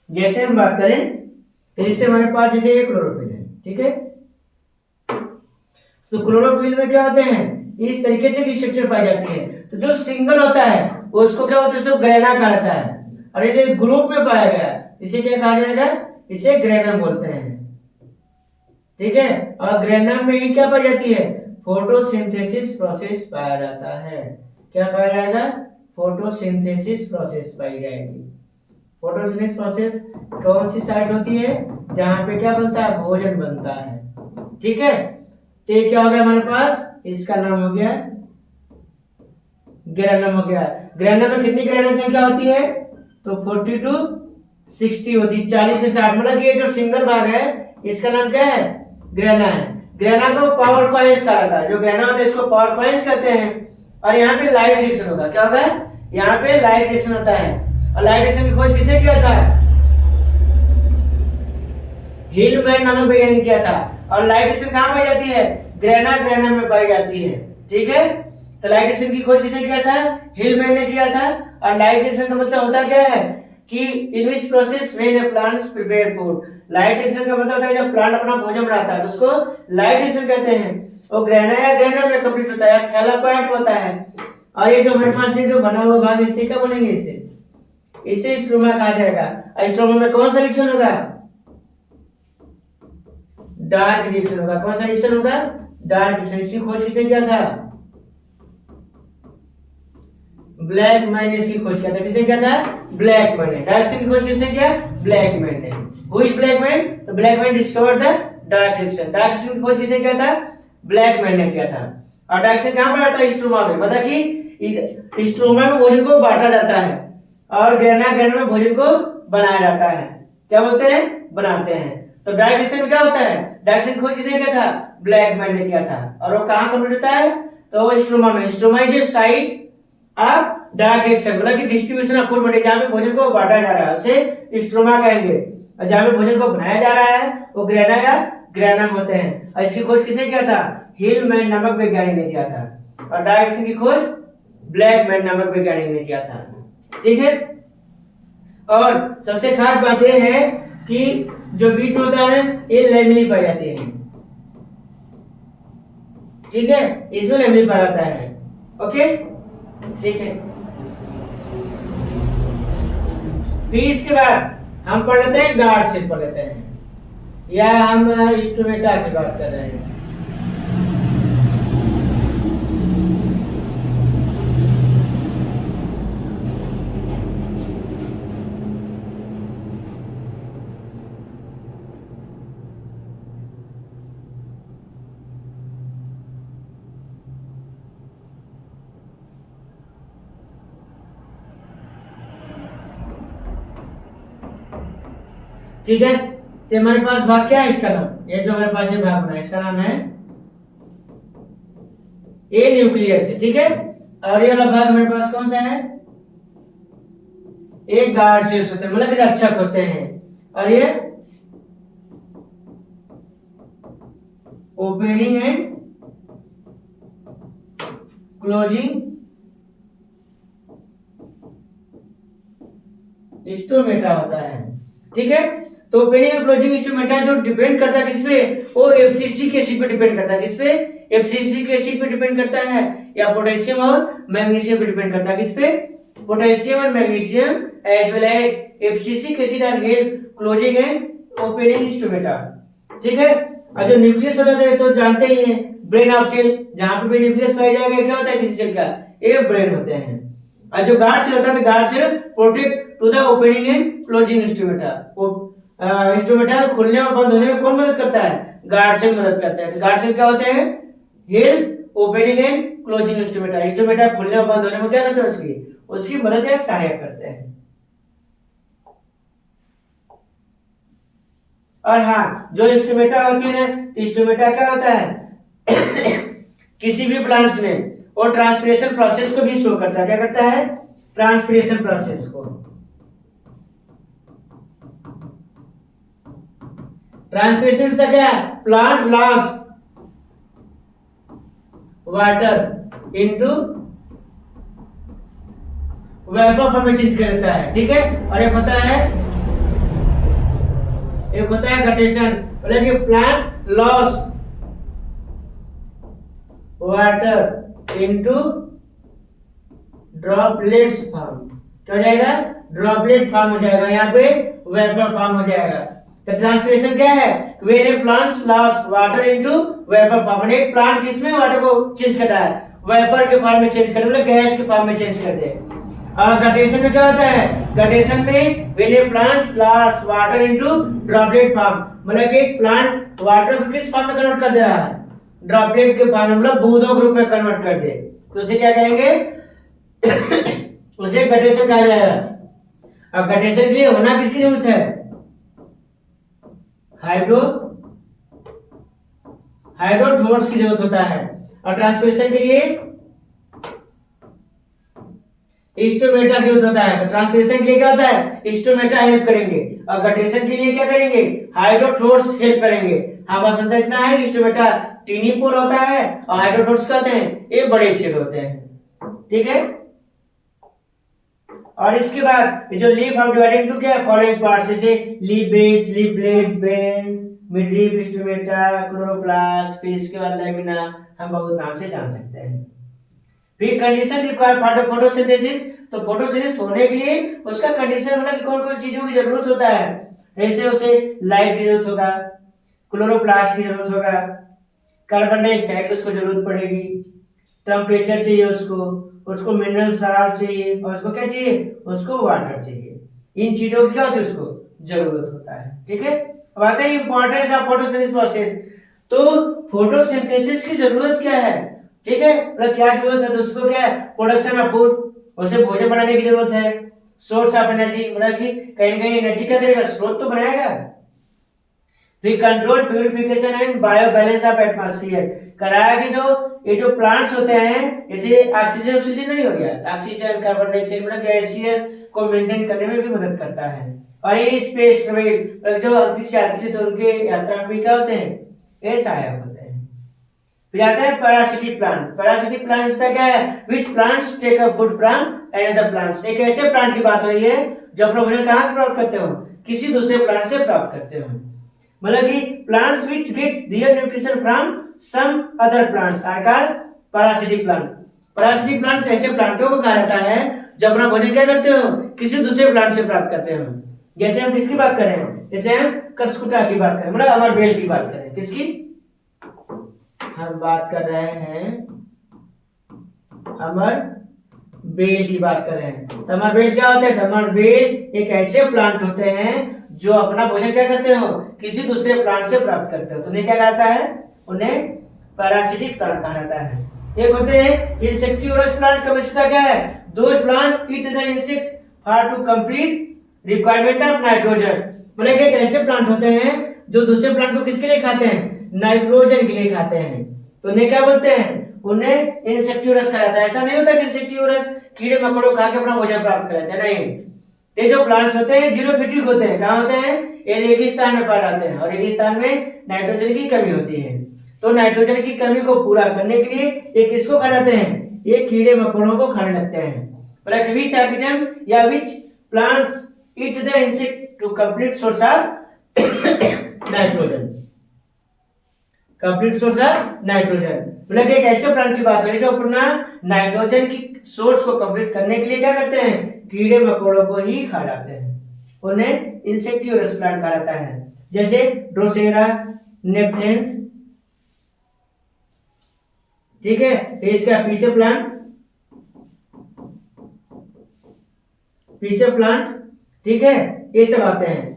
जैसे हम बात करें तो इससे हमारे पास जैसे ये क्लोरोफिल है, ठीक है। तो क्लोरोफिल में क्या होते हैं, इस तरीके से की स्ट्रक्चर पाई जाती है। तो जो सिंगल होता है उसको क्या होता है, उसको ग्रेना कहा जाता है। और ये ग्रुप में पाया गया इसे क्या कहा जाएगा, इसे ग्रेनम बोलते हैं, ठीक है। और ग्रेनम में ही क्या पाई जाती है, फोटोसिंथेसिस प्रोसेस पाया जाता है। क्या पाया जाएगा, फोटोसिंथेसिस प्रोसेस पाई जाएगी। फोटोसिंथेसिस प्रोसेस कौन सी साइट होती है, जहां पे क्या बनता है, भोजन बनता है, ठीक है। तो ये क्या हो गया हमारे पास, इसका नाम हो गया ग्रेनम हो गया। ग्रेनम में कितनी ग्रेनम संख्या होती है, तो 40 to 60 होती है, 40 से 60। मतलब ये जो सिंगल भाग है इसका नाम क्या है, ग्रेना है। ग्रेना को पावर कॉइल्स कहा जाता है। जो ग्रेना होता है इसको पावर कॉइल्स कहते हैं। और यहाँ पे लाइट रिएक्शन होगा, क्या होगा, यहाँ पे लाइट रिएक्शन होता है। और लाइट रिएक्शन की खोज किसने किया था, हीलमैन नामक वैज्ञानिक ने किया था। और लाइट रिएक्शन कहाँ पाई जाती है, ग्रेना में पाई जाती है, ठीक है। तो लाइट रिएक्शन की खोज किसने किया था, हीलमैन ने किया था। और लाइट रिएक्शन का मतलब होता क्या है कि in which process when a plants prepare food. Light reaction का मतलब होता है जब प्लांट अपना भोजन बनाता है तो उसको लाइट रिएक्शन कहते हैं। वो ग्रेना या ग्रेनम में कंप्लीट होता है, थैलाकोइड होता है। और ये जो हमारे पास ये जो बना हुआ भाग इसे क्या बोलेंगे, इसे स्ट्रोमा कहा जाएगा। स्ट्रोमा में कौन सा रिएक्शन होगा, डार्क रिएक्शन होगा। कौन सा रिएक्शन होगा, डार्क रिएक्शन। इसकी खोज किसने किया था, ब्लैकमैन ने इसकी खोज किया था। किसने किया था, ब्लैकमैन ने। डार्क रिएक्शन की खोज किसने किया, ब्लैकमैन ने। हु इज ब्लैकमैन, तो Blackman discovered the dark reaction. Dark reaction की खोज किसने किया था, ब्लैकमैन ने किया था। और डार्क रिएक्शन कहां पर आता है, स्ट्रोमा में। मतलब कि स्ट्रोमा में भोजन को बांटा जाता है और ग्रेना में भोजन को बनाया जाता है। क्या बोलते हैं, बनाते हैं। तो डार्क रिएक्शन में क्या होता है, डार्क रिएक्शन की खोज किसने किया था, ब्लैकमैन ने किया था। और वो कहां कंप्लीट होता है, तो वो स्ट्रोमा में। Stroma is site of dark reaction, मतलब कि डिस्ट्रीब्यूशन ऑफ फूड बॉडी, जहां पे भोजन को बांटा जा रहा है उसे स्ट्रोमा कहेंगे। और जहां पे भोजन को बनाया जा रहा है वो ग्रेना या ग्रेनम होते हैं। और इसकी खोज किसने किया था, हीलमैन नामक वैज्ञानिक ने किया था। और डार्क रिएक्शन की खोज ब्लैकमैन नामक वैज्ञानिक ने किया था, ठीक है। और सबसे खास बात यह है कि जो बीच में होता है ये लैमिनी पाई जाती है, ठीक है। इसमें लैमिनी पाया जाता है, ओके, ठीक है। फिर इसके बाद हम पढ़ लेते हैं गार्ड सेल पढ़ लेते हैं, या हम स्टोमेटा की बात कर रहे हैं। ठीक है। तो हमारे पास भाग क्या है, इसका नाम, ये जो हमारे पास ये भाग बना है इसका नाम है ए न्यूक्लियस है, ठीक है। और ये वाला भाग हमारे पास कौन सा है, ए गार्ड सेल्स होते हैं, मतलब कि रक्षक होते हैं। और ये ओपनिंग एंड क्लोजिंग स्टोमेटा होता है, ठीक है। तो ओपनिंग एंड क्लोजिंग इंस्ट्रूमेंटा जो डिपेंड करता है किस पे, वो एफसीसी के एसिड पे डिपेंड करता है। किस पे? एफसीसी के एसिड पे डिपेंड करता है, या पोटेशियम और मैग्नीशियम पे डिपेंड करता है। किस पे? पोटेशियम और magnesium as well as FCC के acid are help closing and opening stomata. ठीक है। और जो न्यूक्लियस होता है तो जानते ही हैं, ब्रेन ऑफ सेल, जहां पे भी न्यूक्लियस पाया जाएगा क्या होता है किसी सेल का, ये ब्रेन होते हैं। और जो गार्ड सेल होता है, guard cell protect to the opening and closing stomata. Stomata खुलने और बंद होने में कौन मदद करता है? गार्ड सेल मदद करता है। तो गार्ड सेल क्या होते हैं? Help opening and closing stomata. Stomata खुलने और बंद होने में क्या करते हैं? उसकी मदद या सहायक करते हैं। और हाँ, जो इंस्ट्रूमेंटा होती है ना, इंस्ट्रूमेंटा क्या होता है किसी भी प्लांट्स में वो ट्रांसपिरेशन प्रोसेस को भी शो करता है। क्या करता है? ट्रांसपिरेशन प्रोसेस को। ट्रांसपिरेशन से क्या है? Plant loss water into vapour form में चेंज कर देता है। ठीक है। और एक होता है गटेशन, मतलब कि plant loss water into droplets form. क्या हो जाएगा? ड्रॉपलेट फॉर्म हो जाएगा, यहाँ पे वेपर फॉर्म हो जाएगा। तो ट्रांसपिरेशन क्या है? When a plants loss water into vapour form. एक प्लांट किसमें वाटर को चेंज करता है? वेपर के फॉर्म में चेंज करता है, मतलब गैस के फॉर्म में चेंज करते हैं। और गटेशन में क्या होता है? गटेशन में when A plant loss water into droplet form, मतलब कि एक प्लांट वाटर को किस फॉर्म में कन्वर्ट कर दे रहा है? ड्रॉपलेट के फॉर्म में, मतलब बूंदों के रूप में कन्वर्ट कर दे, तो उसे क्या कहेंगे? उसे गटेशन कहा जाएगा। और गटेशन के लिए होना किसकी जरूरत है? हाइड्रोथोर्स की जरूरत होता है। और ट्रांसपिरेशन के लिए इंस्ट्रूमेंटा की जरूरत होता है। तो ट्रांसपिरेशन के लिए क्या होता है? इंस्ट्रूमेंटा हेल्प करेंगे, और गटेशन के लिए क्या करेंगे? हाइड्रोथोर्स हेल्प करेंगे। हाँ, बस अंतर इतना है, इंस्ट्रूमेंटा टीनी पोर होता है और हाइड्रोथोर्स क्या होते हैं? ये बड़े छेद होते हैं। ठीक है। और इसके बाद जो लीफ हम डिवाइडेड इनटू क्या? फॉलोइंग पार्ट्स, जैसे लीफ बेस, लीफ ब्लेड, बेंस, मिडलीफ, इंस्ट्रूमेंटा, क्लोरोप्लास्ट, फिर इसके बाद लैमिना, हम बहुत नाम से जान सकते हैं। फिर कंडीशन रिक्वायर्ड फॉर फोटोसिंथेसिस, तो फोटोसिंथेसिस होने के लिए उसका कंडीशन, मतलब कि कौन कौन चीजों की जरूरत होता है? जैसे उसे लाइट की जरूरत होगा, क्लोरोप्लास्ट की जरूरत होगा, कार्बन डाइऑक्साइड की उसको जरूरत पड़ेगी, टेम्परेचर चाहिए उसको मिनरल साल्ट चाहिए, और उसको क्या चाहिए? उसको वाटर चाहिए। इन चीजों की क्या होती है? उसको जरूरत होता है। ठीक है। अब आते हैं इंपॉर्टेंस ऑफ फोटोसिंथेसिस प्रोसेस। तो फोटोसिंथेसिस की जरूरत क्या है? ठीक है, मतलब क्या जरूरत है? तो उसको क्या है? प्रोडक्शन ऑफ फूड, उसे भोजन बनाने की जरूरत है। सोर्स ऑफ एनर्जी, मतलब कि कहीं ना कहीं एनर्जी क्या करेगा? स्रोत तो बनाएगा। फिर control purification and bio balance of atmosphere, कराया कि ये जो प्लांट्स होते हैं, जैसे ऑक्सीजन नहीं हो गया, ऑक्सीजन कार्बन डाइऑक्साइड, मतलब गैसियस को मेंटेन करने में भी मदद करता है। और ये स्पेस ट्रेवल, जो अंतरिक्ष यात्री तो उनके यात्रा में भी क्या होते हैं? ये सहायक होते हैं। फिर आता है पैरासिटिक प्लांट। पैरासिटिक प्लांट इसका क्या है? Which plants take up food from another plants. एक ऐसे प्लांट की बात हो रही है जो अपना भोजन कहां से प्राप्त करते हो? किसी दूसरे प्लांट से प्राप्त करते हो। मतलब कि plants which get their nutrition from some other plants are called parasitic plant. Parasitic plants ऐसे प्लांटों को कहा जाता है जो अपना भोजन क्या करते हो? किसी दूसरे प्लांट से प्राप्त करते हो। जैसे हम किसकी बात कर रहे हैं? जैसे हम कसकुटा की बात करें, मतलब अमरबेल की बात करें। किसकी हम बात कर रहे हैं? अमरबेल की बात कर रहे हैं। तो अमरबेल क्या होते हैं? तो अमरबेल एक ऐसे प्लांट होते हैं जो अपना भोजन क्या करते हो? किसी दूसरे प्लांट से प्राप्त करते हो। तो उन्हें क्या कहता है? उन्हें पैरासिटिक प्लांट कहा जाता है। एक होते हैं इंसेक्टिवोरस प्लांट का विशेषता क्या है? Those plant eat the insect for to complete requirement of nitrogen. मतलब एक ऐसे प्लांट होते हैं जो दूसरे प्लांट को किसके लिए खाते हैं? नाइट्रोजन के लिए खाते हैं। तो उन्हें क्या बोलते हैं? उन्हें इंसेक्टिवोरस कहा जाता है। ऐसा नहीं होता कि इंसेक्टिवोरस कीड़े मकोड़ों खा के अपना भोजन प्राप्त कर लेते हैं, नहीं। ये जो प्लांट्स होते हैं जीरोफिटिक होते हैं। कहाँ होते हैं? ये रेगिस्तान में पाए जाते हैं, और रेगिस्तान में नाइट्रोजन की कमी होती है। तो नाइट्रोजन की कमी को पूरा करने के लिए ये किसको खा जाते हैं? ये कीड़े मकोड़ों को खाने लगते हैं। मतलब विच ऑर्गेनिजम्स या which plants eat the insect to complete source of nitrogen, complete source of nitrogen. मतलब कि एक ऐसे प्लांट की बात हो रही है जो अपना नाइट्रोजन की सोर्स को कंप्लीट करने के लिए क्या करते हैं, कीड़े मकोड़ों को ही खा जाते हैं, उन्हें इंसेक्टिवोरस प्लांट कहा जाता है, जैसे ड्रोसेरा, नेपथेंस, ठीक है। इसका पीछे प्लांट, ठीक है, ये सब आते हैं।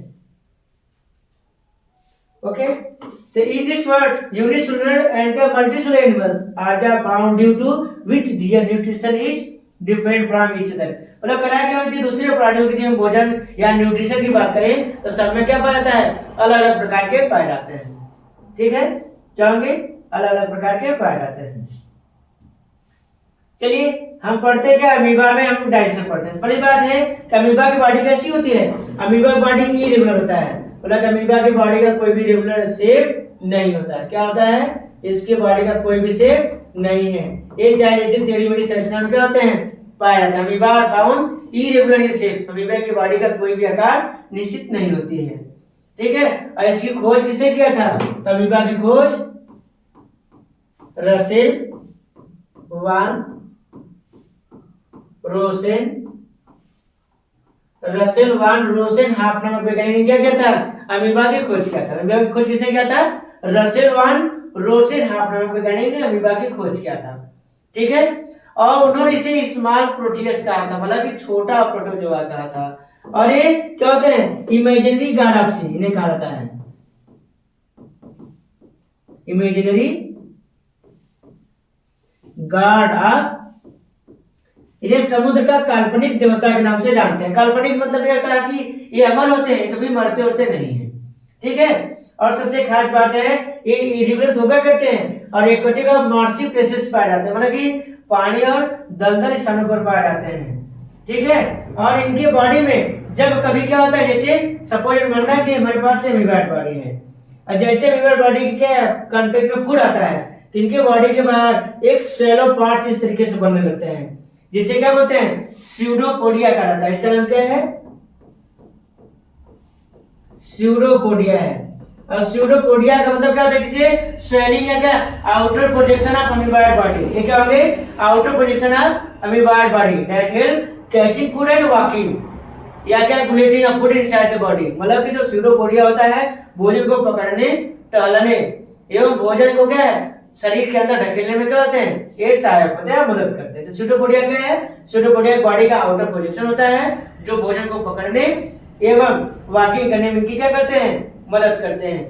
ओके, तो in this word unicellular and multicellular animals are found due to which their nutrition is different from each other. मतलब करा क्या होती है, दूसरे प्राणियों की हम भोजन या न्यूट्रिशन की बात करें तो सब में क्या पाया जाता है, अलग अलग प्रकार के पाए जाते हैं, ठीक है, क्या होंगे, अलग अलग प्रकार के पाए जाते हैं। चलिए हम पढ़ते हैं क्या, अमीबा में हम डाइजेशन पढ़ते हैं। पहली बात है कि अमीबा की बॉडी कैसी होती है, अमीबा की बॉडी इरेगुलर होता है। मतलब अमीबा की बॉडी का कोई भी रेगुलर शेप नहीं होता है। क्या होता है, इसकी बॉडी का कोई भी शेप नहीं है, ये जैसे टेढ़ी मेढ़ी संरचना में क्या होते हैं, पाया जाता है। Amoeba are found irregular in shape, amoeba की बॉडी का कोई भी आकार निश्चित नहीं होती है, ठीक है। और इसकी खोज किसने किया था, तो अमीबा की खोज रसेल वान हाफ नामक वैज्ञानिक ने क्या किया था, अमीबा की खोज किया था। अमीबा की खोज किसने किया था, रसेल वान रोसेन हाफ नामक वैज्ञानिक ने अमीबा की खोज किया था, ठीक है। और उन्होंने इसे स्मॉल प्रोटियस कहा था, मतलब कि छोटा प्रोटोजोआ कहा था। और ये क्या होते हैं, इमेजिनरी गार्ड ऑफ सी, इन्हें कहा जाता है इमेजिनरी गार्ड ऑफ, इन्हें समुद्र का काल्पनिक देवता के नाम से जानते हैं। काल्पनिक मतलब ये होता है कि ये अमर होते हैं, कभी मरते होते नहीं है, ठीक है। और सबसे खास बात है ये इरेगुलर धोखा करते हैं और एक्वेटिक और मार्सी प्लेसेस पाए जाते हैं, मतलब कि पानी और दलदल स्थानों पर पाए जाते हैं, ठीक है। और इनके बॉडी में जब कभी क्या होता है, जैसे सपोज मानना कि हमारे पास अमीबाइड बॉडी है, और जैसे अमीबाइड बॉडी के कांटेक्ट में फूड आता है तो इनके बॉडी के बाहर एक स्वेलो पार्ट्स इस तरीके से बनने लगते हैं, जिसे क्या बोलते हैं, स्यूडोपोडिया कहा जाता है। इसका नाम क्या है, स्यूडोपोडिया है। और स्यूडोपोडिया का मतलब क्या होता है, जैसे स्वेलिंग या क्या, outer projection of amoeboid body. ये क्या होंगे, outer projection of amoeboid body that help catching food and walking, या क्या, gulleting of food inside the body. मतलब कि जो स्यूडोपोडिया होता है भोजन को पकड़ने, टहलने एवं भोजन को क्या है, शरीर के अंदर ढकेलने में क्या होते हैं, ये सहायक होते हैं, मदद करते हैं। तो स्यूडोपोडिया क्या है, स्यूडोपोडिया बॉडी का आउटर प्रोजेक्शन होता है जो भोजन को पकड़ने एवं वॉकिंग करने में क्या करते हैं, मदद करते हैं।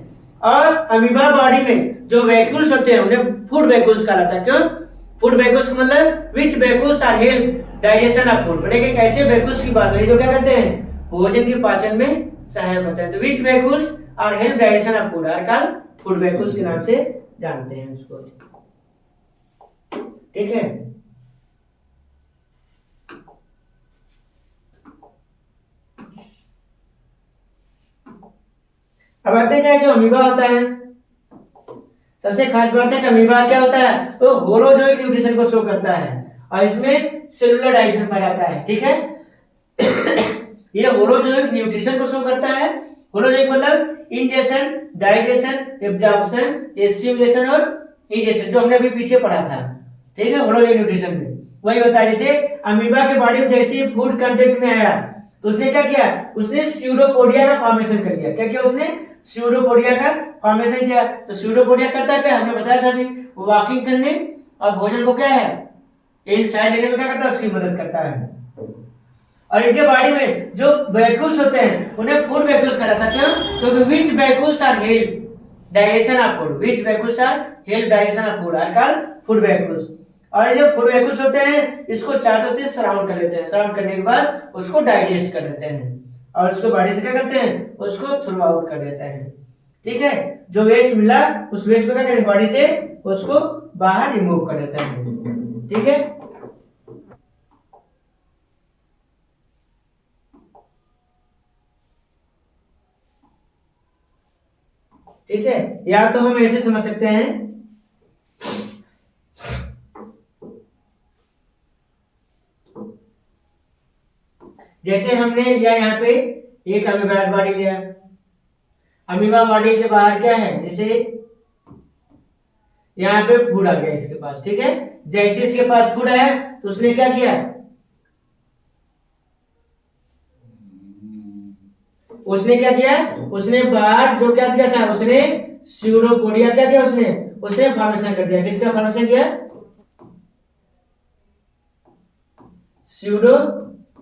और अमीबा बॉडी में जो वैक्यूल्स होते हैं उन्हें फूड वैक्यूल्स कहा जाता है। क्यों, फूड वैक्यूल्स मतलब which vacuoles are help digestion of food, मतलब एक ऐसे वैक्यूल्स की बात हो रही है जो क्या करते हैं, भोजन के पाचन में सहायक होता है। तो which vacuoles are help digestion of food are called food vacuoles के नाम से जानते हैं उसको, ठीक है। अब आते हैं जो अमीबा होता है, सबसे खास बात है कि अमीबा क्या होता है, वो होलोजोइक न्यूट्रिशन को शो करता है और इसमें सेलुलर डाइजेशन पाया जाता है, ठीक है। ये होलोजोइक न्यूट्रिशन को शो करता है। होलोजोइक मतलब इंजेशन, डाइजेशन, एब्जॉर्प्शन, एसिमिलेशन और इजेशन, जो हमने अभी पीछे पढ़ा था, ठीक है। होलोजोइक न्यूट्रिशन में वही होता है। जैसे अमीबा के बॉडी में जैसे फूड कांटेक्ट में आया तो उसने क्या किया, उसने स्यूडोपोडिया का फॉर्मेशन कर लिया। क्या किया उसने, स्यूडोपोडिया का फॉर्मेशन किया। तो स्यूडोपोडिया करता क्या, हमने बताया था अभी, वॉकिंग करने और भोजन को क्या है, इनसाइड लेने में क्या करता है, उसकी मदद करता है। और इनके बॉडी में जो वैक्यूल्स होते हैं उन्हें फूड वैक्यूल्स कहा जाता है। क्यों, क्योंकि which vacuoles are help digestion of food, which vacuoles are help digestion of food are called food vacuoles. और ये जो फूड वैक्यूल्स होते हैं इसको चारों तरफ से सराउंड कर लेते हैं, सराउंड करने के बाद उसको डाइजेस्ट कर देते हैं और उसको बॉडी से क्या करते हैं, उसको थ्रू आउट कर देते हैं, ठीक है। जो वेस्ट मिला उस वेस्ट को क्या करें, बॉडी से उसको बाहर रिमूव कर देते हैं, ठीक है। ठीक है, या तो हम ऐसे समझ सकते हैं, जैसे हमने लिया यहाँ पे एक अमीबाइड बॉडी लिया अमीबा बॉडी के बाहर क्या है, जैसे यहाँ पे फूड आ गया इसके पास, ठीक है। जैसे इसके पास फूड आया तो उसने क्या किया, उसने क्या किया, उसने बाहर जो क्या किया था, उसने स्यूडोपोडिया क्या किया, उसने फॉर्मेशन कर दिया। किसका फॉर्मेशन किया,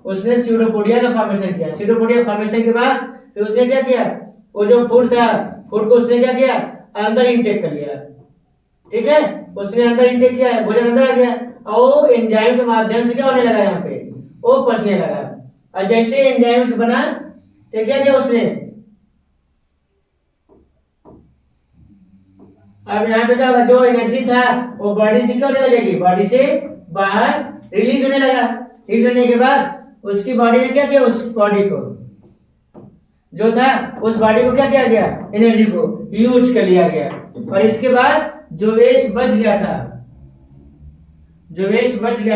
उसने स्यूडोपोडिया का फॉर्मेशन किया। स्यूडोपोडिया फॉर्मेशन के बाद फिर उसने क्या किया, वो जो फूड था, फूड को उसने क्या किया, अंदर इंटेक कर लिया, ठीक है। उसने अंदर इंटेक किया, भोजन अंदर आ गया और वो एंजाइम के माध्यम से क्या होने लगा, यहाँ पे वो पचने लगा। और जैसे एंजाइम बना तो क्या किया उसने, अब यहाँ पे क्या, जो एनर्जी था वो बॉडी से क्या होने लगेगी, बॉडी से बाहर रिलीज होने लगा। रिलीज होने के बाद उसकी बॉडी ने क्या किया, उस बॉडी को जो था, उस बॉडी को क्या किया गया, एनर्जी को यूज कर लिया गया। और इसके बाद जो वेस्ट बच गया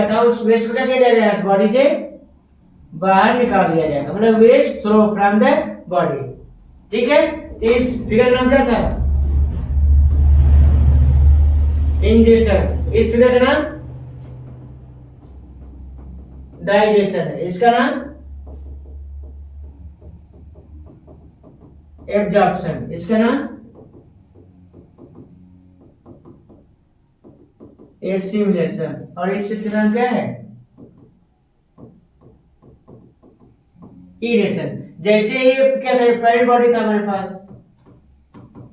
था, उस वेस्ट को क्या किया जाएगा, इस बॉडी से बाहर निकाल दिया जाएगा, मतलब waste throw from the body, ठीक है। तो इस फिगर का नाम क्या था, इंजेशन। इस फिगर का नाम डाइजेशन है, इसका नाम एब्जॉर्प्शन, इसका नाम एसिमुलेशन। और इस चित्र का नाम क्या है, इरेशन। जैसे ये क्या था, पैरेंट बॉडी था हमारे पास,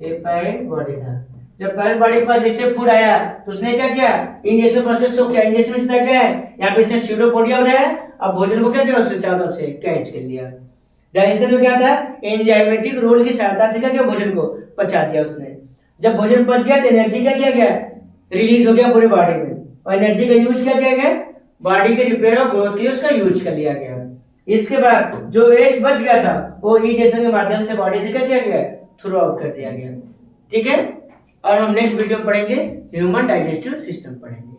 ये पैरेंट बॉडी था। जब पैरेंट बॉडी के पास जैसे फूड आया तो उसने क्या किया, इंजेक्शन प्रोसेस को किया। इंजेक्शन में क्या है, यहाँ पे इसने स्यूडोपोडिया बनाया, अब भोजन को क्या किया, उससे चारों तरफ से कैच कर लिया। डाइजेशन में क्या था, एंजाइमेटिक रोल की सहायता से क्या किया, भोजन को पचा दिया उसने। जब भोजन पच गया तो एनर्जी क्या किया गया, रिलीज हो गया पूरी बॉडी में, और एनर्जी का यूज क्या किया गया, बॉडी के रिपेयर और ग्रोथ के लिए उसका यूज कर लिया गया। इसके बाद जो वेस्ट बच गया था वो इजेशन के माध्यम से बॉडी से क्या किया गया, थ्रो आउट कर दिया गया, ठीक है। और हम नेक्स्ट वीडियो में पढ़ेंगे ह्यूमन डाइजेस्टिव सिस्टम पढ़ेंगे।